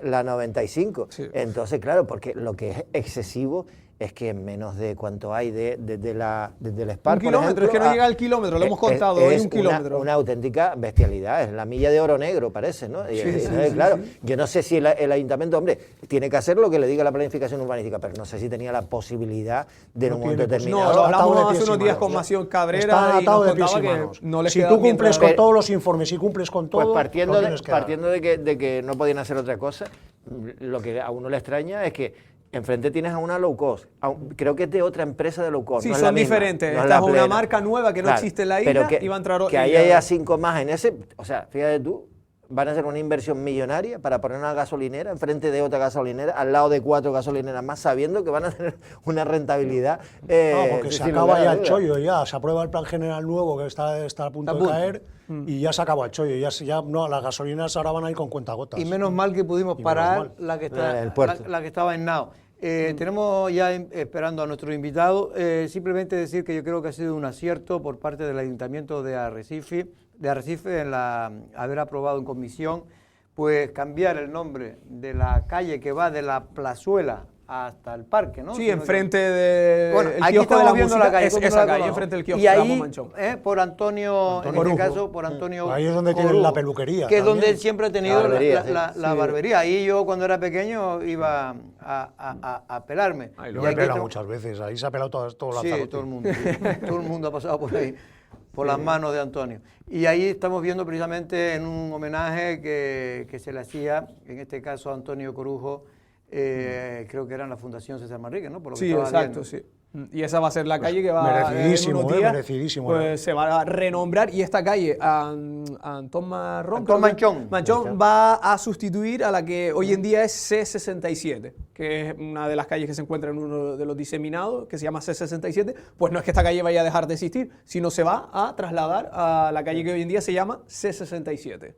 B: la 95.
C: Sí.
B: Entonces, claro, porque lo que es excesivo es que menos de cuánto hay desde el Spar,
C: Un kilómetro, es que no llega al kilómetro, lo hemos contado, hay un kilómetro.
B: Una auténtica bestialidad, es la milla de oro negro, parece, ¿no? Claro, yo no sé si el ayuntamiento, hombre, tiene que hacer lo que le diga la planificación urbanística, pero no sé si tenía la posibilidad de en un momento determinado.
C: No, lo
F: Atado de
C: hablamos
F: pies
C: hace
F: y
C: unos días
F: manos.
C: con Mación
F: Está
C: Cabrera y
F: atado
C: nos
F: de pies
C: contaba
F: y
C: que
F: manos.
C: no les
F: Si
C: queda
F: tú cumples
C: mientras-
F: con todos los informes, si cumples con todo,
B: Pues partiendo,
F: no tienes que dar.
B: de que no podían hacer otra cosa, lo que a uno le extraña es que enfrente tienes a una low cost, creo que es de otra empresa de low cost.
C: Sí,
B: no es
C: son
B: la misma,
C: diferentes.
B: no es
C: Esta
B: la
C: es una
B: plena.
C: marca nueva que no existe en la
B: pero
C: isla
B: que,
C: y va a entrar
B: que ahí haya 5 más en ese, o sea, fíjate tú, van a hacer una inversión millonaria para poner una gasolinera enfrente de otra gasolinera, al lado de 4 gasolineras más, sabiendo que van a tener una rentabilidad.
F: Porque se
B: sin
F: acaba
B: lugar a
F: ya el
B: dudas.
F: chollo, ya se aprueba el plan general nuevo que está a punto de caer y ya se acaba el chollo. Ya no, las gasolineras ahora van a ir con cuentagotas.
A: Y menos mal que pudimos
F: Y menos
A: parar
F: mal.
A: la que está
B: El puerto.
A: la que estaba en Nao. Tenemos ya esperando a nuestro invitado. Simplemente decir que yo creo que ha sido un acierto por parte del Ayuntamiento de Arrecife en haber aprobado en comisión pues cambiar el nombre de la calle que va de la plazuela hasta el parque, ¿no?
C: Sí,
A: Si no
C: enfrente del
A: Bueno, aquí
C: kiosco de la
A: estamos viendo
C: música,
A: la calle,
C: es
A: ¿cómo
C: esa
A: la
C: calle,
A: conozco?
C: enfrente del kiosco
A: y
C: de Ramón
A: ahí,
C: Manchón.
A: por Antonio, en este
F: Corujo.
A: caso, por Antonio
F: Ahí es donde tienen
A: Corujo,
F: la peluquería
A: que es
F: también.
A: donde él siempre ha tenido
B: La barbería,
A: la barbería. Ahí yo cuando era pequeño iba a pelarme.
C: Ahí
F: Yo
C: lo
F: me he
A: aquí
F: pelado
A: estamos-
F: muchas veces, ahí se ha pelado todo
A: Sí,
F: Lanzarote.
A: todo el mundo. Sí. Todo el mundo ha pasado por ahí, por las manos de Antonio. Y ahí estamos viendo precisamente en un homenaje que se le hacía, en este caso a Antonio Corujo, creo que era en la Fundación César Manrique, ¿no? Por lo que
C: Sí,
A: estaba
C: exacto,
A: viendo.
C: sí. Y esa va a ser la calle que va
F: merecidísimo,
C: en unos días,
F: merecidísimo,
C: pues se va a renombrar, y esta calle, Antón Marrón,
A: Antón
C: creo que-
A: Manchón.
C: va a sustituir a la que hoy en día es C67, que es una de las calles que se encuentra en uno de los diseminados, que se llama C67. Pues no es que esta calle vaya a dejar de existir, sino se va a trasladar a la calle que hoy en día se llama C67.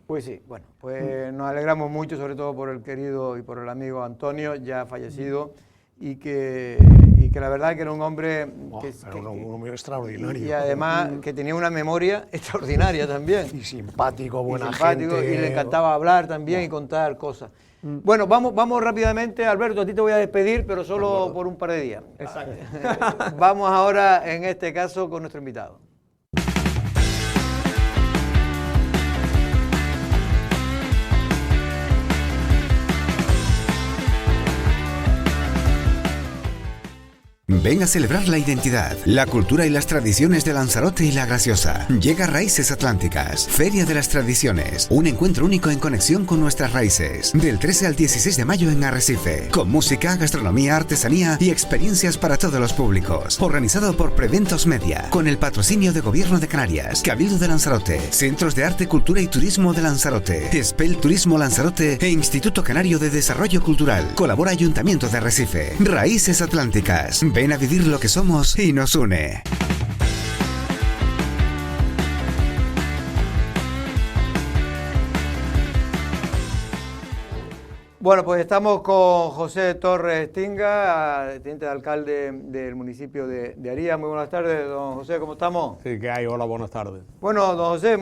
A: Pues sí, bueno, pues nos alegramos mucho, sobre todo por el querido y por el amigo Antonio, ya fallecido, y que la verdad que era un hombre
F: Era un hombre extraordinario.
A: y además que tenía una memoria extraordinaria también.
F: Y simpático, buena
A: Simpático,
F: gente.
A: y le encantaba hablar también y contar cosas. Bueno, vamos rápidamente, Alberto, a ti te voy a despedir, pero solo por un par de días.
C: Exacto.
A: Vamos ahora, en este caso, con nuestro invitado.
K: Ven a celebrar la identidad, la cultura y las tradiciones de Lanzarote y La Graciosa. Llega Raíces Atlánticas, Feria de las Tradiciones, un encuentro único en conexión con nuestras raíces. Del 13 al 16 de mayo en Arrecife, con música, gastronomía, artesanía y experiencias para todos los públicos. Organizado por Preventos Media, con el patrocinio de Gobierno de Canarias, Cabildo de Lanzarote, Centros de Arte, Cultura y Turismo de Lanzarote, Espel Turismo Lanzarote e Instituto Canario de Desarrollo Cultural. Colabora Ayuntamiento de Arrecife. Raíces Atlánticas. Ven a vivir lo que somos y nos une.
A: Bueno, pues estamos con José Torres Tinga, teniente de alcalde del municipio de Aría. Muy buenas tardes, don José, ¿cómo estamos?
L: Sí, ¿qué hay? Hola, buenas tardes.
A: Bueno, don José,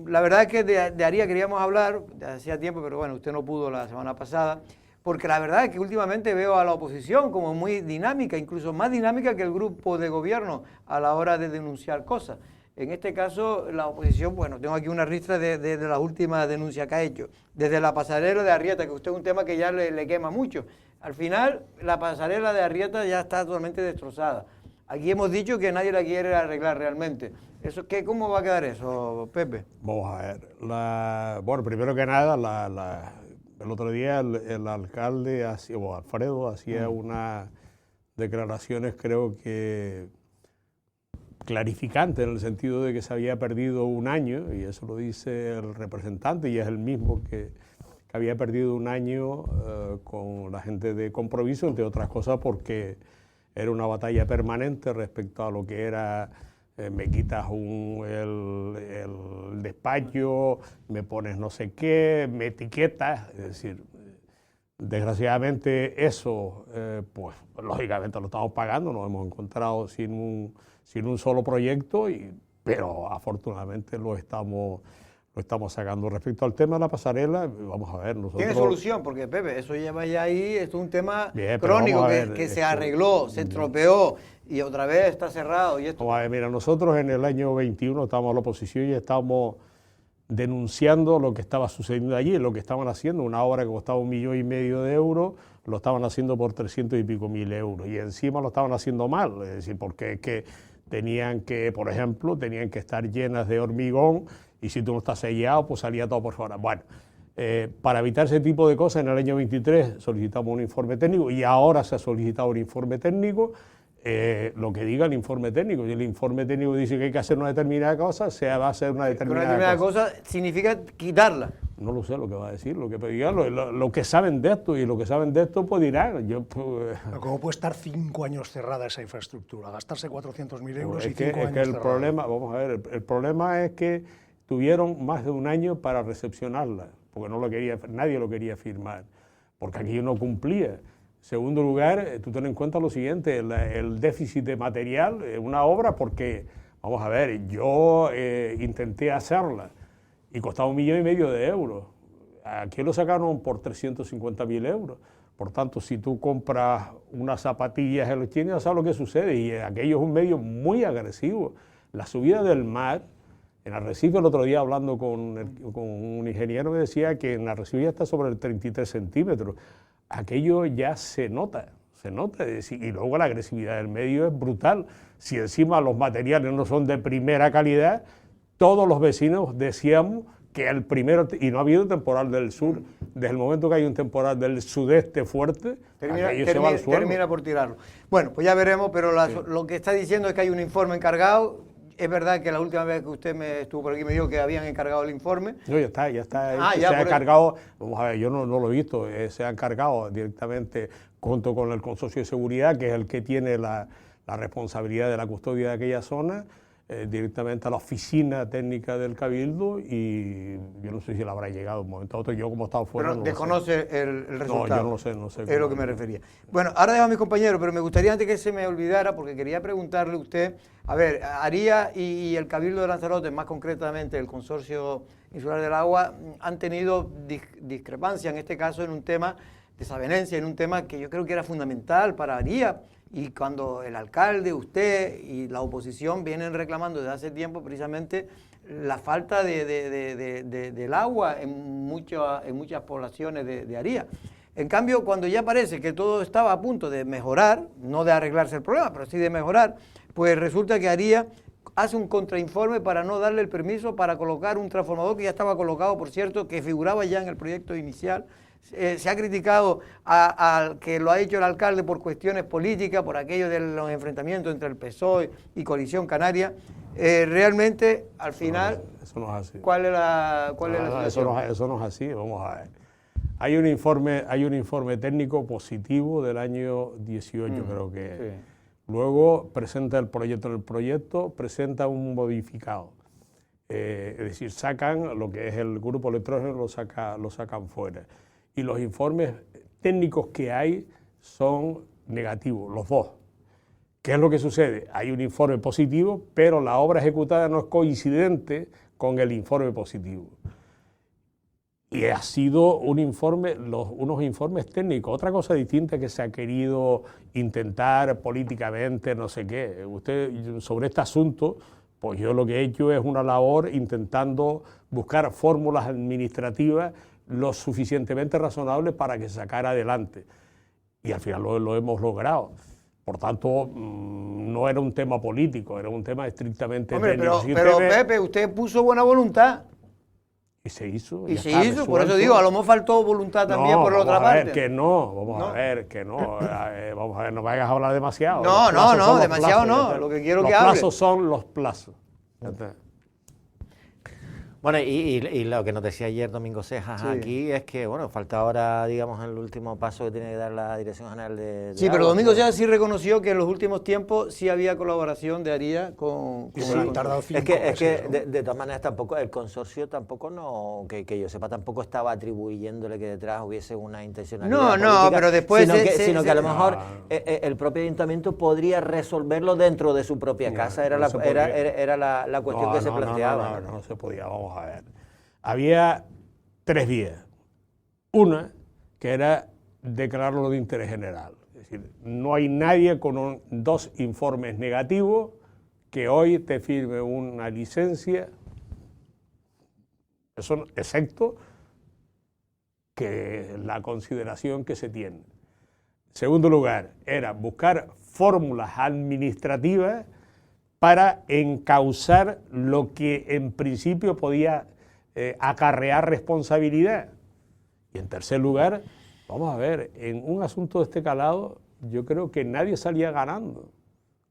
A: la verdad es que de Aría queríamos hablar, hacía tiempo, pero bueno, usted no pudo la semana pasada, porque la verdad es que últimamente veo a la oposición como muy dinámica, incluso más dinámica que el grupo de gobierno a la hora de denunciar cosas. En este caso, la oposición, bueno, tengo aquí una ristra de las últimas denuncias que ha hecho. Desde la pasarela de Arrieta, que usted es un tema que ya le quema mucho. Al final, la pasarela de Arrieta ya está totalmente destrozada. Aquí hemos dicho que nadie la quiere arreglar realmente. ¿Cómo va a quedar eso, Pepe?
L: Vamos a ver. Bueno, primero que nada, el otro día el alcalde, o Alfredo, hacía unas declaraciones, creo que clarificante, en el sentido de que se había perdido un año, y eso lo dice el representante, y es el mismo que había perdido un año con la gente de Compromiso, entre otras cosas porque era una batalla permanente respecto a lo que era me quitas el despacho, me pones no sé qué, me etiquetas, es decir, desgraciadamente eso, pues lógicamente lo estamos pagando, nos hemos encontrado sin un solo proyecto, pero afortunadamente lo estamos sacando. Respecto al tema de la pasarela, vamos a ver, nosotros...
A: ¿Tiene solución? Porque, Pepe, eso lleva ya ahí, esto es un tema
L: Bien,
A: crónico que se arregló, se estropeó y otra vez está cerrado. Y esto...
L: Vamos a ver, mira, nosotros en el año 21 estábamos en la oposición y estábamos denunciando lo que estaba sucediendo allí, lo que estaban haciendo, una obra que costaba 1,5 millones de euros, lo estaban haciendo por 300 y pico mil euros, y encima lo estaban haciendo mal, es decir, porque es que tenían que, por ejemplo, tenían que estar llenas de hormigón, y si tú no estás sellado, pues salía todo por fuera. Bueno, para evitar ese tipo de cosas, en el año 23 solicitamos un informe técnico, y ahora se ha solicitado un informe técnico, lo que diga el informe técnico. Si el informe técnico dice que hay que hacer una determinada cosa, se va a hacer una determinada cosa.
A: Significa quitarla.
L: No lo sé lo que va a decir, lo que digan, lo que saben de esto, y lo que saben de esto pues dirán.
F: ¿Cómo puede estar 5 años cerrada esa infraestructura? Gastarse 400.000 euros
L: y
F: 5 años
L: es que el
F: cerrada.
L: problema, vamos a ver, el problema es que tuvieron más de un año para recepcionarla, porque nadie lo quería firmar, porque aquello no cumplía. Segundo lugar, tú ten en cuenta lo siguiente, el déficit de material, una obra, porque, vamos a ver, yo intenté hacerla y costaba 1,5 millones de euros. Aquí lo sacaron por 350.000 euros. Por tanto, si tú compras unas zapatillas en los chinos, ya sabes lo que sucede, y aquello es un medio muy agresivo. La subida del mar, en Arrecife, el otro día hablando con un ingeniero, me decía que en Arrecife ya está sobre el 33 centímetros. Aquello ya se nota, y luego la agresividad del medio es brutal. Si encima los materiales no son de primera calidad, todos los vecinos decíamos que el primero, y no ha habido temporal del sur, desde el momento que hay un temporal del sudeste fuerte,
A: termina por tirarlo. Bueno, pues ya veremos, pero lo que está diciendo es que hay un informe encargado. Es verdad que la última vez que usted estuvo por aquí me dijo que habían encargado el informe.
L: No, ya está. Se ha encargado, vamos a ver, yo no lo he visto, se ha encargado directamente junto con el Consorcio de Seguridad, que es el que tiene la responsabilidad de la custodia de aquella zona, directamente a la oficina técnica del Cabildo, y yo no sé si le habrá llegado un momento a otro. Yo, como he estado fuera,
A: pero
L: no
A: desconoce el resultado.
L: No, yo no sé.
A: Es lo que me refería. Bueno, ahora dejo a mis compañeros, pero me gustaría, antes que se me olvidara, porque quería preguntarle a usted, a ver, Aría y el Cabildo de Lanzarote, más concretamente el Consorcio Insular del Agua, han tenido discrepancia, en este caso en un tema, desavenencia, en un tema que yo creo que era fundamental para Aría. Y cuando el alcalde, usted y la oposición vienen reclamando desde hace tiempo precisamente la falta del agua en muchas poblaciones de Aría. En cambio, cuando ya parece que todo estaba a punto de mejorar, no de arreglarse el problema, pero sí de mejorar, pues resulta que Aría hace un contrainforme para no darle el permiso para colocar un transformador que ya estaba colocado, por cierto, que figuraba ya en el proyecto inicial. Se ha criticado al que lo ha hecho el alcalde por cuestiones políticas, por aquello de los enfrentamientos entre el PSOE y Coalición Canaria. Realmente, al final,
L: eso no es así.
A: ¿Cuál es la situación?
L: Eso no es así, vamos a ver. Hay un informe técnico positivo del año 18, creo que. Sí. Luego presenta el proyecto. En el proyecto presenta un modificado. Es decir, sacan lo que es el grupo electrógeno, lo sacan fuera. y los informes técnicos que hay son negativos, los dos. ¿Qué es lo que sucede? Hay un informe positivo, pero la obra ejecutada no es coincidente con el informe positivo. Y ha sido un informe, unos informes técnicos. Otra cosa distinta que se ha querido intentar políticamente, no sé qué. Usted, sobre este asunto, pues yo lo que he hecho es una labor intentando buscar fórmulas administrativas lo suficientemente razonables para que se sacara adelante. Y al final lo hemos logrado. Por tanto, no era un tema político, era un tema estrictamente técnico.
A: Pero Pepe, usted puso buena voluntad.
L: Y se hizo.
A: Y se hizo, por eso digo, a lo mejor faltó voluntad también por la otra parte.
L: Vamos a ver que no, vamos a ver que no. Vamos a ver, no vayas a hablar demasiado.
A: No, demasiado no, lo que quiero que hable.
L: Los plazos son los plazos.
B: Bueno, y lo que nos decía ayer Domingo Cejas aquí es que, bueno, falta ahora, digamos, el último paso que tiene que dar la Dirección General de
A: Sí, pero Domingo Cejas sí reconoció que en los últimos tiempos sí había colaboración de ARIA con...
F: han tardado 5
B: meses,
F: ¿no?
B: Es que de todas maneras tampoco, el consorcio tampoco no, que yo sepa, tampoco estaba atribuyéndole que detrás hubiese una intencionalidad política,
A: pero después...
B: Sino que a lo mejor el propio ayuntamiento podría resolverlo dentro de su propia casa, era la cuestión que se planteaba.
L: No se podía, vamos a ver. Había 3 vías. Una, que era declararlo de interés general. Es decir, no hay nadie con 2 informes negativos que hoy te firme una licencia, eso excepto que la consideración que se tiene. Segundo lugar, era buscar fórmulas administrativas para encauzar lo que en principio podía acarrear responsabilidad. Y en tercer lugar, vamos a ver, en un asunto de este calado, yo creo que nadie salía ganando.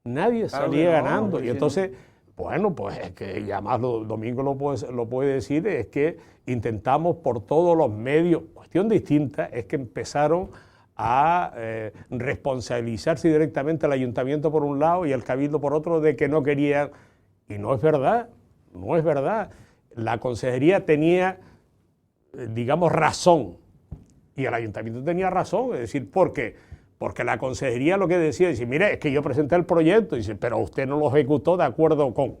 L: Nadie salía ganando. Y entonces, bueno, pues es que ya más Domingo lo puede decir, es que intentamos por todos los medios, cuestión distinta, es que empezaron a responsabilizarse directamente al ayuntamiento por un lado y al cabildo por otro de que no querían. Y no es verdad, no es verdad. La consejería tenía, digamos, razón y el ayuntamiento tenía razón. Es decir, ¿por qué? Porque la consejería lo que decía, dice, mire, es que yo presenté el proyecto, dice, pero usted no lo ejecutó de acuerdo con.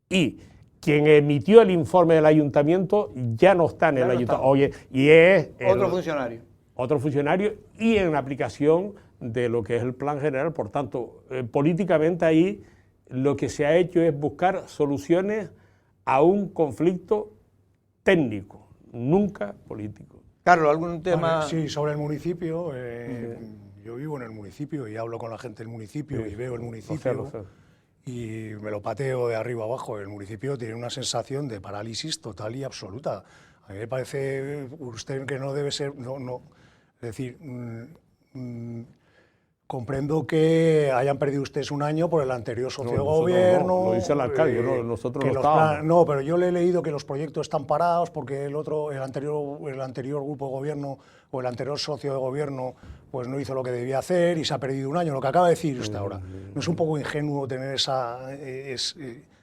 L: Y quien emitió el informe del ayuntamiento ya no está en el ayuntamiento. Oye, y es
A: otro funcionario.
L: Otro funcionario y en aplicación de lo que es el plan general. Por tanto, políticamente ahí lo que se ha hecho es buscar soluciones a un conflicto técnico, nunca político.
A: Carlos, ¿algún tema?
F: Sí, sobre el municipio. Yo vivo en el municipio y hablo con la gente del municipio y veo el municipio
L: lo sé.
F: Y me lo pateo de arriba abajo. El municipio tiene una sensación de parálisis total y absoluta. A mí me parece usted que no debe ser... Es decir, comprendo que hayan perdido ustedes un año por el anterior socio de gobierno.
L: No, lo dice el alcalde, nosotros no estábamos.
F: No, pero yo le he leído que los proyectos están parados porque el anterior grupo de gobierno o el anterior socio de gobierno pues no hizo lo que debía hacer y se ha perdido un año. Lo que acaba de decir usted ahora. ¿No es un poco ingenuo tener esa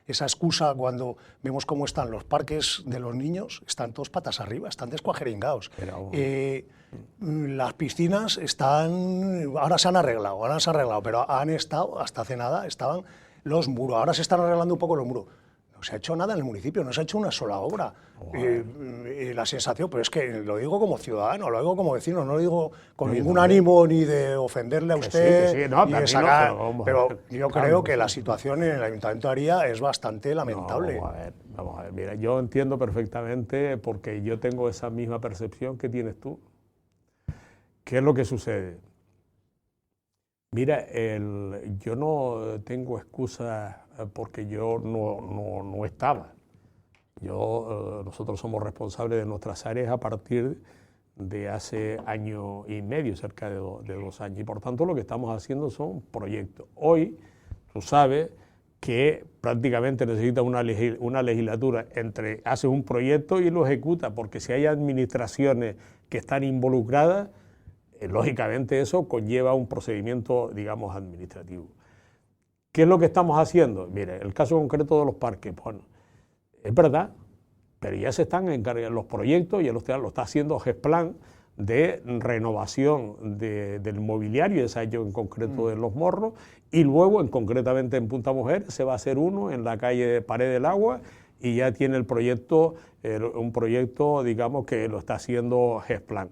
F: excusa cuando vemos cómo están los parques de los niños? Están todos patas arriba, están descuajeringados. Las piscinas ahora se han arreglado, pero han estado, hasta hace nada, estaban los muros, ahora se están arreglando un poco los muros. No se ha hecho nada en el municipio, no se ha hecho una sola obra. La sensación, pero es que lo digo como ciudadano, lo digo como vecino, no lo digo con ningún ánimo ni de ofenderle a usted, ni de sacar... Pero yo creo que la situación en el Ayuntamiento de Aría es bastante lamentable.
L: Vamos a ver, mira, yo entiendo perfectamente porque yo tengo esa misma percepción que tienes tú. ¿Qué es lo que sucede? Mira, yo no tengo excusa porque yo no estaba. Nosotros somos responsables de nuestras áreas a partir de hace año y medio, cerca de 2 años. Y por tanto lo que estamos haciendo son proyectos. Hoy, tú sabes que prácticamente necesita una legislatura entre hace un proyecto y lo ejecuta, porque si hay administraciones que están involucradas, lógicamente eso conlleva un procedimiento, digamos, administrativo. ¿Qué es lo que estamos haciendo? Mire, el caso concreto de los parques, bueno, es verdad pero ya se están encargando los proyectos, ya lo está haciendo GESPLAN, de renovación del mobiliario, ese año en concreto de Los Morros, y luego, concretamente en Punta Mujer, se va a hacer uno en la calle de Pared del Agua, y ya tiene el proyecto, un proyecto, digamos, que lo está haciendo GESPLAN.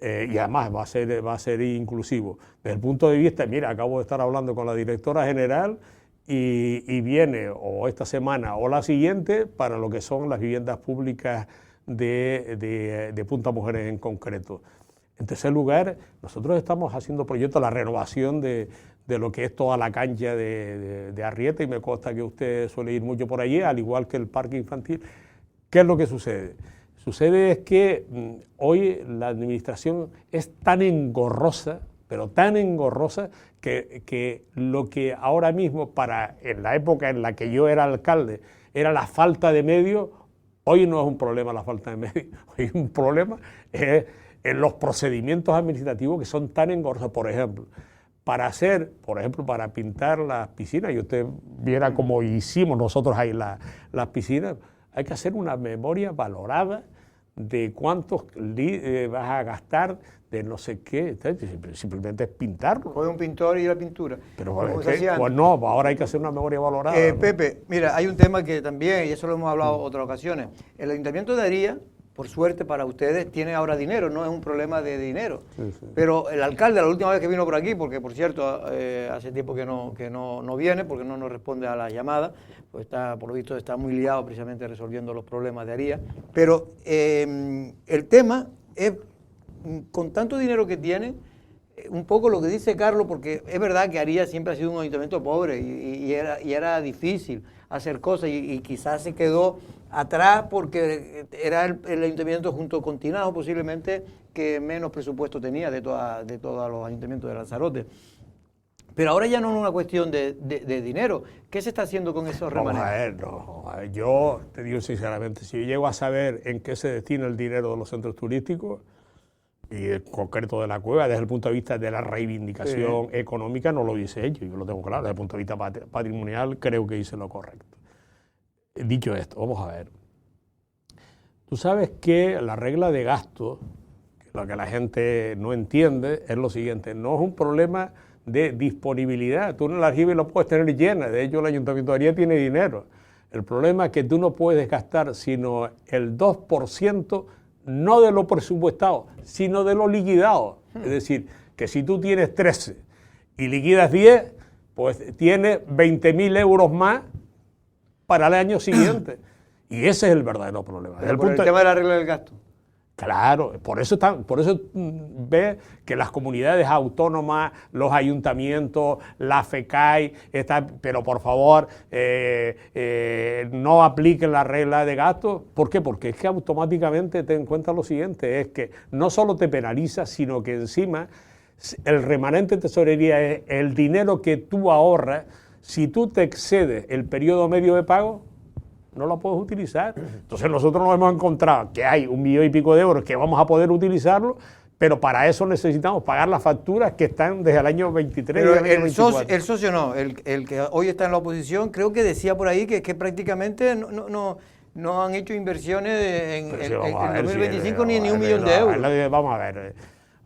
L: Y además va a ser inclusivo. Desde el punto de vista, mira, acabo de estar hablando con la directora general y viene o esta semana o la siguiente para lo que son las viviendas públicas de Punta Mujeres en concreto. En tercer lugar, nosotros estamos haciendo proyectos, la renovación de lo que es toda la cancha de Arrieta, y me consta que usted suele ir mucho por allí, al igual que el parque infantil. ¿Qué es lo que sucede? Sucede es que hoy la administración es tan engorrosa, pero tan engorrosa, que lo que ahora mismo, en la época en la que yo era alcalde, era la falta de medios, hoy no es un problema la falta de medios, hoy es un problema en los procedimientos administrativos que son tan engorrosos. Por ejemplo, para pintar las piscinas, y usted viera cómo hicimos nosotros ahí las piscinas, hay que hacer una memoria valorada de cuántos vas a gastar, de no sé qué, simplemente es pintarlo.
A: Fue un pintor y la pintura.
L: Pero pues no, ahora hay que hacer una memoria valorada. ¿No?
A: Pepe, mira, hay un tema que también, y eso lo hemos hablado en otras ocasiones, el Ayuntamiento de Aría, por suerte para ustedes, tiene ahora dinero, no es un problema de dinero. Sí, sí. Pero el alcalde, la última vez que vino por aquí, porque por cierto, hace tiempo que no viene, porque no nos responde a las llamadas, pues por lo visto está muy liado precisamente resolviendo los problemas de Aría. Pero el tema es, con tanto dinero que tiene, un poco lo que dice Carlos, porque es verdad que Aría siempre ha sido un ayuntamiento pobre y era difícil hacer cosas, y quizás se quedó atrás porque era el ayuntamiento junto con Tinajo posiblemente que menos presupuesto tenía de todos los ayuntamientos de Lanzarote. Pero ahora ya no es una cuestión de dinero. ¿Qué se está haciendo con esos remanentes?
L: Vamos a ver, yo te digo sinceramente, si yo llego a saber en qué se destina el dinero de los centros turísticos, y en concreto de la cueva, desde el punto de vista de la reivindicación económica, no lo hubiese hecho, yo lo tengo claro. Desde el punto de vista patrimonial, creo que hice lo correcto. Dicho esto, vamos a ver. Tú sabes que la regla de gasto, lo que la gente no entiende, es lo siguiente: no es un problema de disponibilidad. Tú en la aljibe lo puedes tener llena, de hecho el Ayuntamiento de Aría tiene dinero. El problema es que tú no puedes gastar sino el 2%, no de lo presupuestado, sino de lo liquidado. Es decir, que si tú tienes 13 y liquidas 10, pues tienes 20.000 euros más para el año siguiente. Y ese es el verdadero problema.
A: Por el tema de la regla del gasto.
L: Claro, por eso ve que las comunidades autónomas, los ayuntamientos, la FECAI, pero por favor no apliquen la regla de gasto. ¿Por qué? Porque es que automáticamente ten en cuenta lo siguiente, es que no solo te penaliza, sino que encima el remanente de tesorería es el dinero que tú ahorras. Si tú te excedes el periodo medio de pago, no lo puedes utilizar. Entonces nosotros nos hemos encontrado que hay 1,5 millones de euros que vamos a poder utilizarlo, pero para eso necesitamos pagar las facturas que están desde el año 23
A: pero
L: y el año 24.
A: El socio no, el que hoy está en la oposición, creo que decía por ahí que prácticamente no han hecho inversiones en 2025 ni 1 millón de euros.
L: Vamos a ver,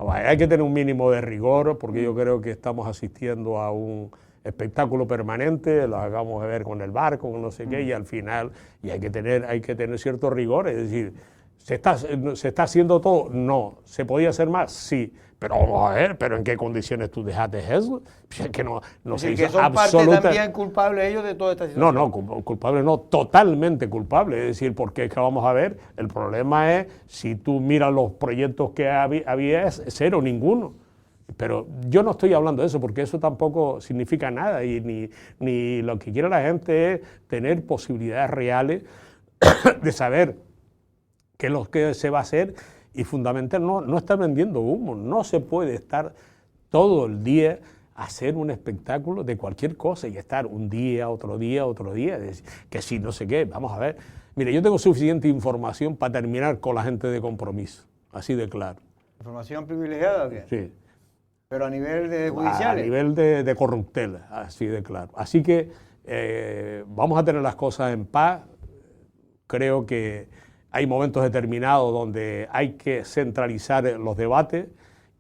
L: hay que tener un mínimo de rigor, porque yo creo que estamos asistiendo a un espectáculo permanente, lo hagamos ver con el barco, con no sé qué, y al final hay que tener cierto rigor. Es decir, ¿se está haciendo todo? No. ¿Se podía hacer más? Sí. Pero vamos a ver, ¿pero en qué condiciones tú dejaste eso? Es que no se hizo
A: que son parte también culpables ellos de toda esta situación.
L: No, culpables no, totalmente culpables. Es decir, porque es que vamos a ver, el problema es, si tú miras los proyectos que había, es cero, ninguno. Pero yo no estoy hablando de eso, porque eso tampoco significa nada, y ni lo que quiere la gente es tener posibilidades reales de saber qué es lo que se va a hacer, y fundamentalmente no estar vendiendo humo. No se puede estar todo el día a hacer un espectáculo de cualquier cosa y estar un día, otro día, que si no sé qué. Vamos a ver, mire, yo tengo suficiente información para terminar con la gente de Compromiso, así de claro.
A: ¿Información privilegiada o qué?
L: Sí.
A: ¿Pero a nivel de judiciales?
L: A nivel de corruptela, así de claro. Así que vamos a tener las cosas en paz. creo que hay momentos determinados donde hay que centralizar los debates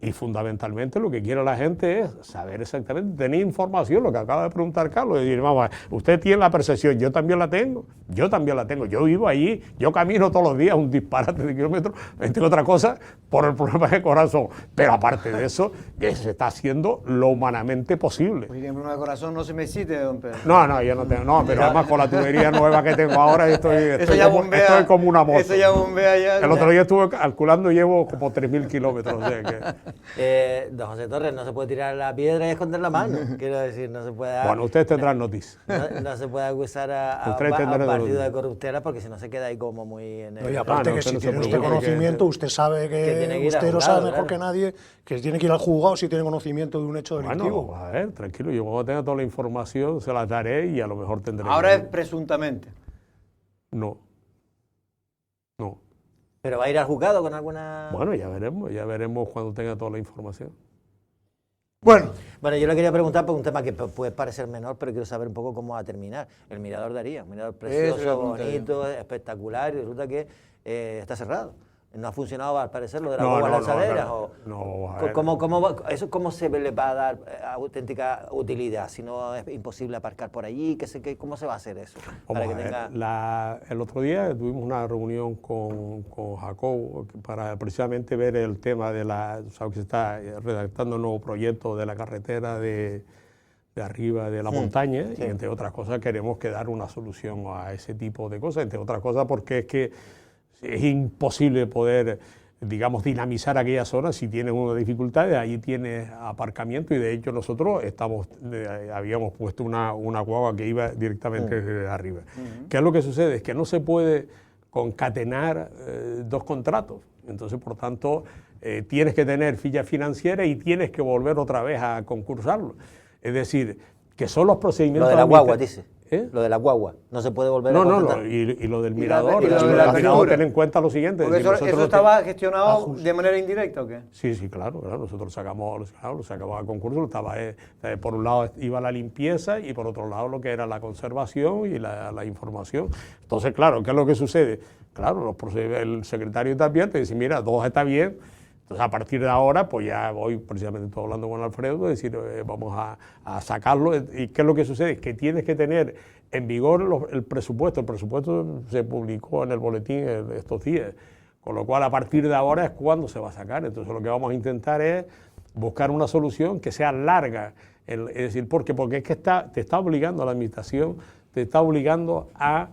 L: y fundamentalmente lo que quiere la gente es saber exactamente, tener información, lo que acaba de preguntar Carlos, decir, vamos, usted tiene la percepción, yo también la tengo, yo vivo allí, yo camino todos los días un disparate de kilómetros, entre otras cosas, por el problema de corazón, pero aparte de eso, que se está haciendo lo humanamente posible.
A: Pues el problema de corazón no se me excite, don Pedro.
L: No, yo no tengo, no, pero además con la tubería nueva que tengo ahora estoy como una moto.
A: Eso ya bombea ya.
L: El otro día estuve calculando, llevo como 3.000 kilómetros, o sea que...
B: Don José Torres, no se puede tirar la piedra y esconder la mano. Quiero decir, no se puede...
L: Bueno, ustedes tendrán noticias.
B: No se puede acusar a un partido de corruptela porque si no se queda ahí como muy... en el...
F: Y aparte que si tiene usted conocimiento, usted sabe que usted lo sabe mejor que nadie, que tiene que ir al juzgado si tiene conocimiento de un hecho delictivo.
L: Bueno, a ver, tranquilo, yo cuando tenga toda la información se la daré y a lo mejor tendré...
A: Ahora es presuntamente.
L: No.
B: ¿Pero va a ir al juzgado con alguna...?
L: Bueno, ya veremos cuando tenga toda la información.
F: Bueno,
B: yo le quería preguntar por un tema que puede parecer menor, pero quiero saber un poco cómo va a terminar. El Mirador de Arías, un mirador precioso, bonito, espectacular, y resulta que está cerrado. ¿No ha funcionado al parecer lo de las guaguas lanzaderas? ¿Cómo se le va a dar auténtica utilidad? Si no es imposible aparcar por allí, ¿cómo se va a hacer eso?
L: El otro día tuvimos una reunión con Jacobo para precisamente ver el tema de sabes que se está redactando un nuevo proyecto de la carretera de arriba de la montaña, y entre otras cosas queremos que dar una solución a ese tipo de cosas, entre otras cosas porque es que es imposible poder, digamos, dinamizar aquella zona si tienes una dificultad. Allí tienes aparcamiento y de hecho nosotros habíamos puesto una guagua que iba directamente desde arriba. ¿Qué es lo que sucede? Es que no se puede concatenar dos contratos. Entonces, por tanto, tienes que tener ficha financiera y tienes que volver otra vez a concursarlo. Es decir, que son los procedimientos...
B: Lo de la guagua, dice. Lo de la guagua, no se puede volver a contratar.
L: No, y lo del mirador, ten en cuenta lo siguiente.
A: Porque ¿eso estaba gestionado de manera indirecta o qué?
L: Sí, claro, nosotros lo sacamos a concurso, por un lado iba la limpieza y por otro lado lo que era la conservación y la información. Entonces, claro, ¿qué es lo que sucede? Claro, el secretario también te dice, mira, todo está bien. Entonces, a partir de ahora, pues ya voy, precisamente estoy hablando con Alfredo, decir, vamos a sacarlo. ¿Y qué es lo que sucede? Que tienes que tener en vigor el presupuesto. El presupuesto se publicó en el boletín estos días, con lo cual a partir de ahora es cuando se va a sacar. Entonces, lo que vamos a intentar es buscar una solución que sea larga. Es decir, porque es que te está obligando a la administración, te está obligando a,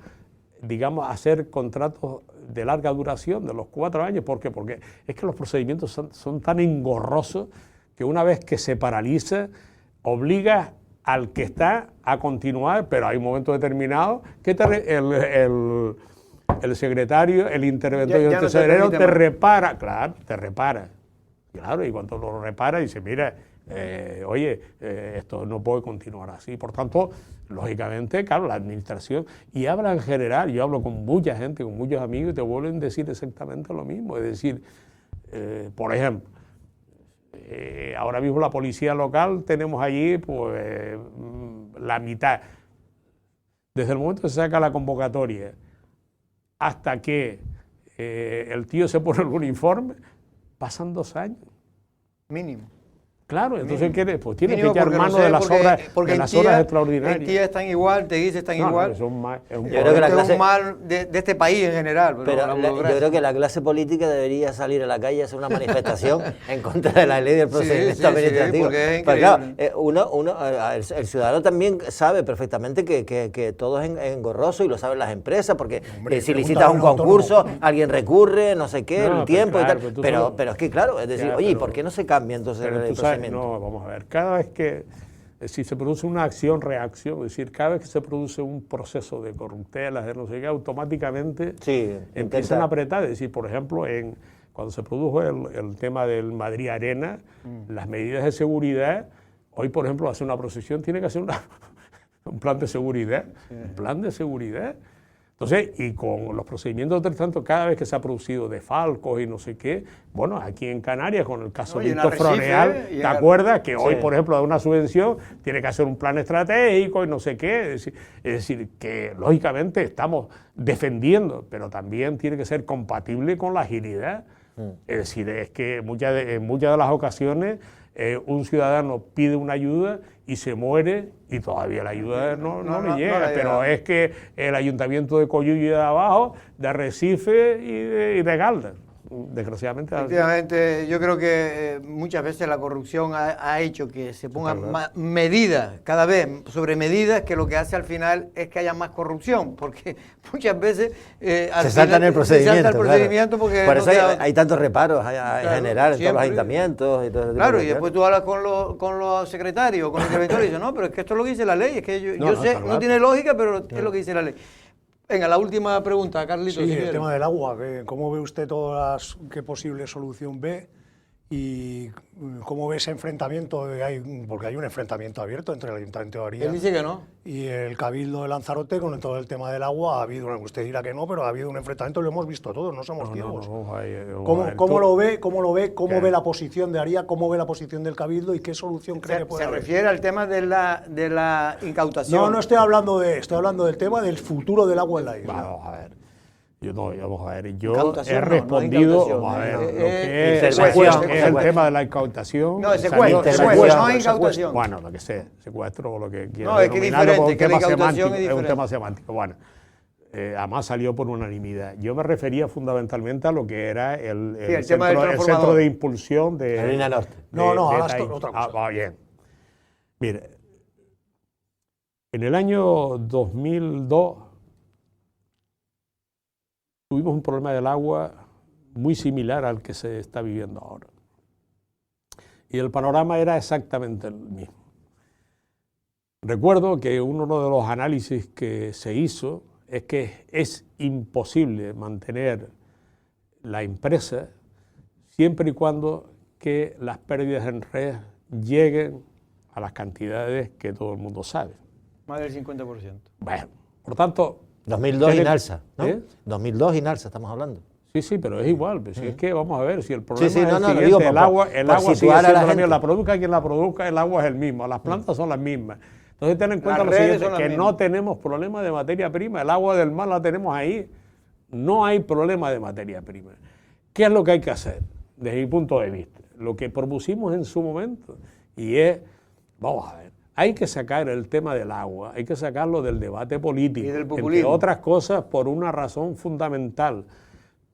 L: digamos, a hacer contratos de larga duración, de los 4 años. ¿Por qué? Porque es que los procedimientos son tan engorrosos que una vez que se paraliza, obliga al que está a continuar, pero hay un momento determinado que el secretario, el interventor y el tesorero te repara. Claro, te repara. Claro, y cuando lo repara dice, mira, esto no puede continuar así. Por tanto, lógicamente, claro, la administración, y habla en general, yo hablo con mucha gente, con muchos amigos, y te vuelven a decir exactamente lo mismo. Es decir, por ejemplo, ahora mismo la policía local tenemos allí pues la mitad. Desde el momento que se saca la convocatoria hasta que el tío se pone el uniforme, pasan 2 años.
A: Mínimo.
L: Clalo, entonces pues tienes que echar mano de las obras extraordinarias.
A: En Tía están igual, Teguise están igual.
B: Yo creo que
A: es un mal de este país en general.
B: Pero yo creo que la clase política debería salir a la calle a hacer una manifestación en contra de la ley del procedimiento administrativo.
A: Porque es
B: claro, el ciudadano también sabe perfectamente que todo es engorroso y lo saben las empresas, porque si licitas un concurso, alguien recurre, no sé qué, el tiempo y tal. Pero es que claro, es decir, oye, ¿por qué no se cambia entonces el procedimiento?
L: No, vamos a ver, cada vez que si se produce una acción-reacción, es decir, cada vez que se produce un proceso de corruptelas, de no sé qué, automáticamente empiezan a apretar. Es decir, por ejemplo, cuando se produjo el tema del Madrid Arena, las medidas de seguridad, hoy, por ejemplo, hacer una procesión tiene que hacer un plan de seguridad, un plan de seguridad. Entonces, y con los procedimientos de tanto, cada vez que se ha producido desfalcos y no sé qué, bueno, aquí en Canarias, con el caso de Víctor Froneal, ¿te acuerdas? Que hoy, por ejemplo, da una subvención, tiene que hacer un plan estratégico y no sé qué. Es decir, que lógicamente estamos defendiendo, pero también tiene que ser compatible con la agilidad. Es decir, es que en muchas de las ocasiones un ciudadano pide una ayuda y se muere y todavía la ayuda no le llega. Pero es que el ayuntamiento de Coyullo de abajo, de Arrecife y de Galda, desgraciadamente.
A: Efectivamente, yo creo que muchas veces la corrupción ha hecho que se pongan medidas, cada vez sobre medidas, que lo que hace al final es que haya más corrupción, porque muchas veces
B: se saltan el procedimiento.
A: Porque
B: por eso hay tantos reparos a generar en todos los ayuntamientos y todo ese tipo
A: Claro,
B: de
A: y después tú hablas con los secretarios, con los interventores, y dices, no, pero es que esto es lo que dice la ley, es que yo sé, no tiene lógica, pero es lo que dice la ley. Venga, la última pregunta, Carlitos.
F: Sí, el tema del agua. ¿Cómo ve usted qué posible solución ve? ¿Y cómo ve ese enfrentamiento? Porque hay un enfrentamiento abierto entre el Ayuntamiento de Aría.
A: Él dice que no.
F: Y el Cabildo de Lanzarote con todo el tema del agua. Ha habido, usted dirá que no, pero ha habido un enfrentamiento, lo hemos visto todos, no somos ciegos. ¿Cómo lo ve? ¿Cómo ve la posición de Aría? ¿Cómo ve la posición del Cabildo? ¿Y qué solución cree que puede haber?
A: ¿Se refiere al tema de la incautación?
F: No estoy hablando del tema del futuro del agua en la isla.
L: Vamos a ver. Yo he respondido, vamos a ver, lo que es el tema de la incautación.
A: No, secuestro, no incautación.
L: Bueno, lo que sea, secuestro o lo que quiera.
A: No, es que es diferente, que la incautación es diferente.
L: Es un tema semántico. Bueno, además salió por unanimidad. Yo me refería fundamentalmente a lo que era el centro de impulsión de...
B: La línea norte.
F: Otra cosa.
L: Bien. Mire, en el año 2002... tuvimos un problema del agua muy similar al que se está viviendo ahora. Y el panorama era exactamente el mismo. Recuerdo que uno de los análisis que se hizo es que es imposible mantener la empresa siempre y cuando que las pérdidas en red lleguen a las cantidades que todo el mundo sabe.
A: Más del 50%.
L: Bueno, por tanto...
B: 2002 Inalsa, ¿no? 2002 Inalsa estamos hablando.
L: Sí, pero es igual. Pues, es que vamos a ver, si el problema es
B: el
L: siguiente,
B: digo,
L: el agua sigue siendo la misma, la produzca quien la produzca, el agua es el mismo, las plantas son las mismas. Entonces ten en cuenta lo siguiente, que no tenemos problema de materia prima, el agua del mar la tenemos ahí, no hay problema de materia prima. ¿Qué es lo que hay que hacer? Desde mi punto de vista, lo que propusimos en su momento, y es, vamos a ver, hay que sacar el tema del agua, hay que sacarlo del debate político,
A: y del populismo.
L: Entre otras cosas por una razón fundamental,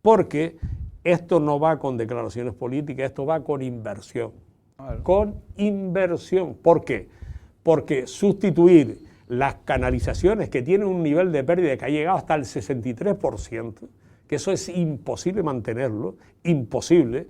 L: porque esto no va con declaraciones políticas, esto va con inversión. Claro. Con inversión. ¿Por qué? Porque sustituir las canalizaciones que tienen un nivel de pérdida que ha llegado hasta el 63%, que eso es imposible mantenerlo, imposible,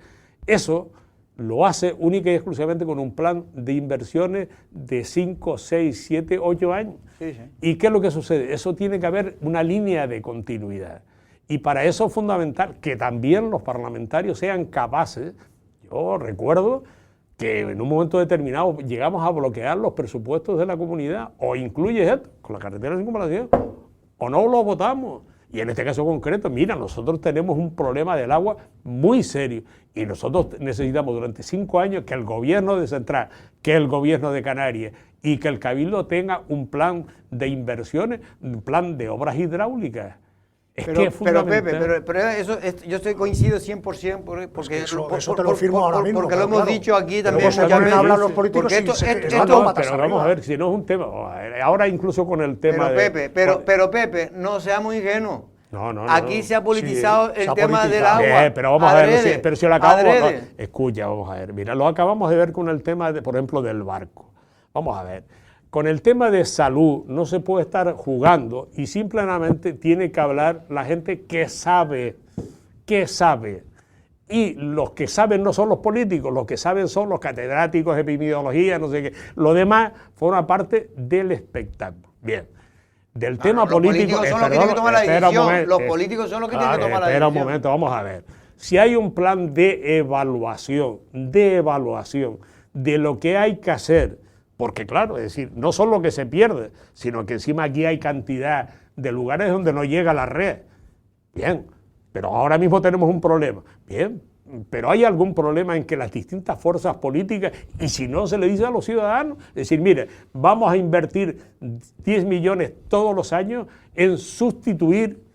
L: eso lo hace única y exclusivamente con un plan de inversiones de 5, 6, 7, 8 años. Sí. ¿Y qué es lo que sucede? Eso tiene que haber una línea de continuidad. Y para eso es fundamental que también los parlamentarios sean capaces. Yo recuerdo que en un momento determinado llegamos a bloquear los presupuestos de la comunidad, o incluye esto, con la carretera de circunvalación, o no lo votamos. Y en este caso concreto, mira, nosotros tenemos un problema del agua muy serio y nosotros necesitamos durante 5 años que el gobierno de Central, que el gobierno de Canarias y que el Cabildo tenga un plan de inversiones, un plan de obras hidráulicas.
A: Pero Pepe, eso yo coincido 100% porque
F: eso te lo firmo ahora mismo.
A: Porque lo hemos dicho aquí también muchas veces.
F: Hablan los políticos
L: pero vamos a ver, si no es un tema, ahora incluso con el tema
A: pero Pepe, no seamos ingenuos.
L: No.
A: Aquí se ha politizado el tema del agua.
L: Pero vamos a ver, pero si lo acabamos, escucha, vamos a ver, mira, lo acabamos de ver con el tema, por ejemplo, del barco. Vamos a ver. Con el tema de salud no se puede estar jugando y simplemente tiene que hablar la gente que sabe. Y los que saben no son los políticos, los que saben son los catedráticos de epidemiología, no sé qué. Lo demás forma parte del espectáculo. Bien. Del tema político...
A: Los políticos son los que tienen que tomar la decisión. Los políticos son los que tienen que tomar la decisión.
L: Espera un momento, vamos a ver. Si hay un plan de evaluación de lo que hay que hacer. Porque claro, es decir, no solo lo que se pierde, sino que encima aquí hay cantidad de lugares donde no llega la red. Bien, pero ahora mismo tenemos un problema. Bien, pero hay algún problema en que las distintas fuerzas políticas, y si no se le dice a los ciudadanos, es decir, mire, vamos a invertir 10 millones todos los años en sustituir.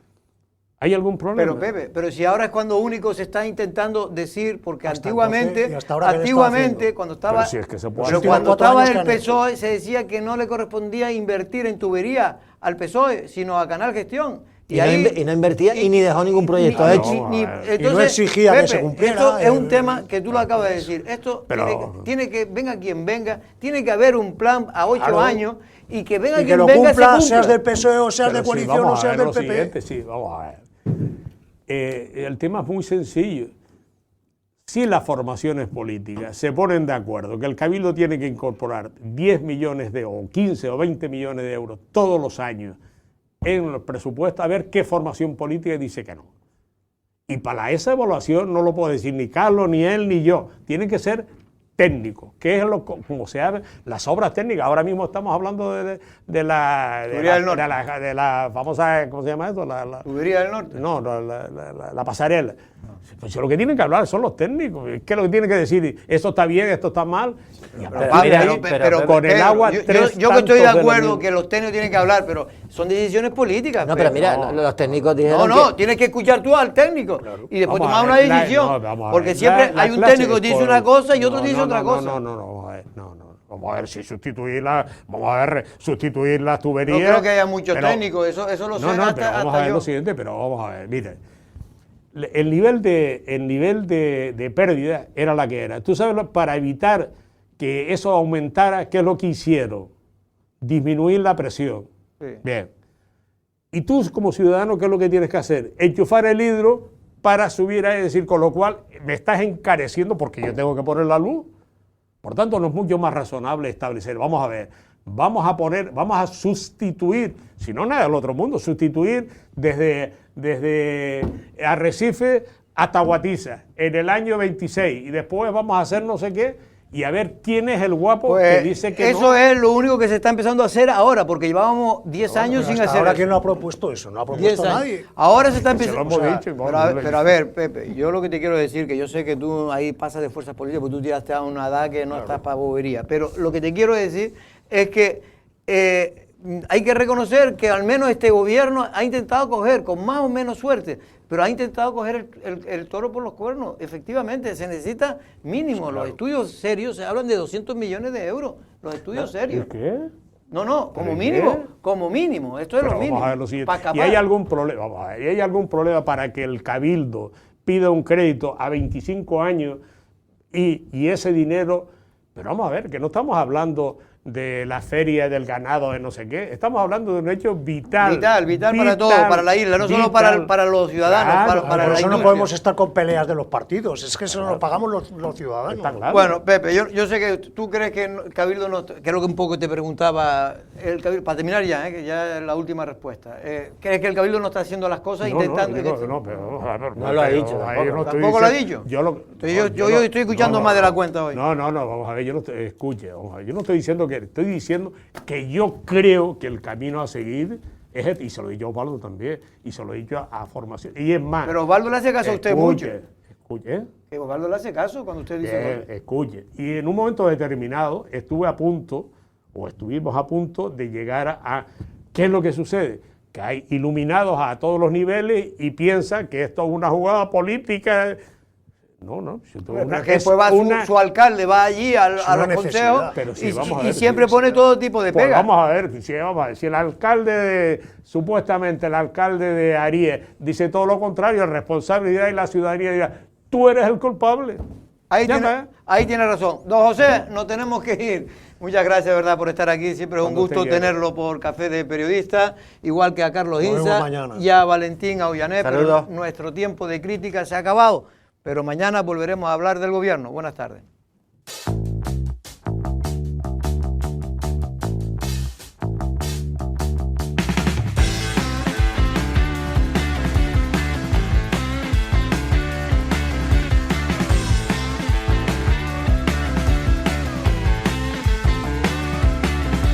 L: ¿Hay algún problema?
A: Pero Pepe, pero si ahora es cuando único se está intentando decir, porque
F: Hasta
A: antiguamente,
F: entonces, ¿y hasta ahora qué le está haciendo?
A: cuando estaba,
L: Pero si es que se puede
A: pero
L: hacer.
A: cuando
F: 4
A: estaba
F: años
A: el
F: que han
A: PSOE se decía que no le correspondía invertir en tubería al PSOE, sino a Canal Gestión.
B: Y no invertía y ni dejó ningún proyecto hecho.
F: Y no exigía que se cumpliera.
A: Esto es un tema que tú lo acabas de decir. Esto
L: Pero-
A: tiene que, venga quien venga, tiene que haber un plan a 8
F: Claro.
A: años y que venga
F: Y que
A: quien
F: lo
A: venga
F: cumpla,
A: se cumpla.
F: seas del PSOE o seas
L: Pero
F: de
L: sí,
F: coalición
L: vamos
F: o
L: a
F: seas
L: ver
F: del
L: lo
F: PP.
L: siguiente, sí, vamos a ver. El tema es muy sencillo. Si las formaciones políticas se ponen de acuerdo que el Cabildo tiene que incorporar 10 millones de euros, 15 o 20 millones de euros todos los años en los presupuestos, a ver qué formación política dice que no. Y para esa evaluación no lo puede decir ni Carlos, ni él, ni yo. Tiene que ser técnico, que es como se llama las obras técnicas. Ahora mismo estamos hablando de la famosa, ¿cómo se llama eso?
A: Tubería del Norte.
L: No, la pasarela. Pues lo que tienen que hablar son los técnicos. ¿Qué es lo que tienen que decir? Esto está bien, esto está mal.
A: Pero
L: con el agua
A: yo que estoy de
L: tantos
A: acuerdo que los técnicos tienen que hablar, pero son decisiones políticas.
B: No, pero mira, los técnicos dijeron
A: No, tienes que escuchar tú al técnico y después
L: Vamos a
A: tomar
L: ver,
A: una decisión.
L: vamos a
A: Porque
L: ver,
A: siempre
L: la
A: hay un
L: clase
A: técnico que dice
L: por-
A: una cosa y otro
L: no,
A: dice
L: no,
A: otra
L: no,
A: cosa.
L: Vamos a ver si sustituir las tuberías.
A: No creo que haya muchos
L: pero-
A: técnicos, eso lo sé
L: pero
A: hasta
L: vamos a ver
A: yo.
L: lo siguiente, pero vamos a ver, mire. El nivel de pérdida era la que era. Tú sabes, para evitar que eso aumentara, ¿qué es lo que hicieron? Disminuir la presión.
A: Sí.
L: Bien. Y tú, como ciudadano, ¿qué es lo que tienes que hacer? Enchufar el hidro para subir ahí, es decir, con lo cual me estás encareciendo porque yo tengo que poner la luz. Por tanto, no es mucho más razonable establecer, vamos a ver, vamos a sustituir, si no nada del otro mundo, sustituir desde Arrecife hasta Guatiza en el año 26 y después vamos a hacer no sé qué y a ver quién es el guapo que dice que
A: eso
L: no.
A: es lo único que se está empezando a hacer ahora, porque llevábamos 10 años sin hacer
F: Ahora,
A: eso.
F: ¿quién no ha propuesto eso? No ha
A: 10
F: propuesto
A: años.
F: nadie.
A: Ahora se está
L: Se lo
A: empezando.
L: hemos dicho,
A: Pero a ver, Pepe, yo lo que te quiero decir, que yo sé que tú ahí pasas de fuerzas políticas, porque tú tiraste a una edad que no estás para bobería. Pero lo que te quiero decir es que hay que reconocer que al menos este gobierno ha intentado coger, con más o menos suerte, pero ha intentado coger el toro por los cuernos. Efectivamente, se necesita mínimo.
L: Claro.
A: Los estudios serios se hablan de 200 millones de euros. Los estudios serios.
L: ¿Qué?
A: No, como
L: ¿Pero
A: mínimo,
L: qué?
A: como mínimo. Esto es
L: Pero
A: lo mínimo.
L: vamos a ver lo siguiente.
A: Pa'
L: ¿Y
A: escapar.
L: hay algún problema? Vamos a ver, ¿y hay algún problema para que el Cabildo pida un crédito a 25 años y ese dinero? Pero vamos a ver, que no estamos hablando de la feria del ganado de no sé qué, estamos hablando de un hecho vital.
A: Vital para todo, para la isla, no solo para los ciudadanos,
L: Claro,
A: para
F: Por
A: la
F: eso no
A: industria.
F: podemos estar con peleas de los partidos, es que eso lo pagamos los ciudadanos.
L: Está claro.
A: Bueno, Pepe, yo sé que tú crees que el Cabildo no, que es lo que un poco te preguntaba, el Cabildo, para terminar ya, que ya es la última respuesta, ¿crees que el Cabildo no está haciendo las cosas intentando?
B: No lo ha dicho
A: ¿Tampoco lo ha dicho? Yo estoy escuchando más de la cuenta hoy.
L: No, vamos a ver, yo no estoy diciendo que, estoy diciendo que yo creo que el camino a seguir es este, y se lo he dicho a Osvaldo también, y se lo he dicho a formación, y es más.
A: Pero Osvaldo le hace caso a usted mucho.
L: Escuche,
A: Que Osvaldo le hace caso cuando usted dice...
L: escuche. Y en un momento determinado estuvimos a punto de llegar a ¿qué es lo que sucede? Que hay iluminados a todos los niveles y piensan que esto es una jugada política. No.
A: Pero es que después va su alcalde, va allí a los consejos
L: Pero sí, vamos a
A: y
L: ver,
A: siempre
L: sí,
A: pone todo tipo de
L: pues
A: pegas.
L: vamos a ver, si el alcalde, supuestamente el alcalde de Arié, dice todo lo contrario, el responsable dirá y la ciudadanía dirá, tú eres el culpable.
A: Ahí tiene razón. Don José, nos tenemos que ir. Muchas gracias, ¿verdad?, por estar aquí. Siempre es un
L: Cuando
A: gusto
L: usted quiera.
A: tenerlo por Café de Periodista, igual que a Carlos
F: Nos vemos
A: Inza
F: mañana.
A: y a Valentín Aullané. Pero
B: Saludos.
A: nuestro tiempo de crítica se ha acabado, pero mañana volveremos a hablar del gobierno. Buenas tardes.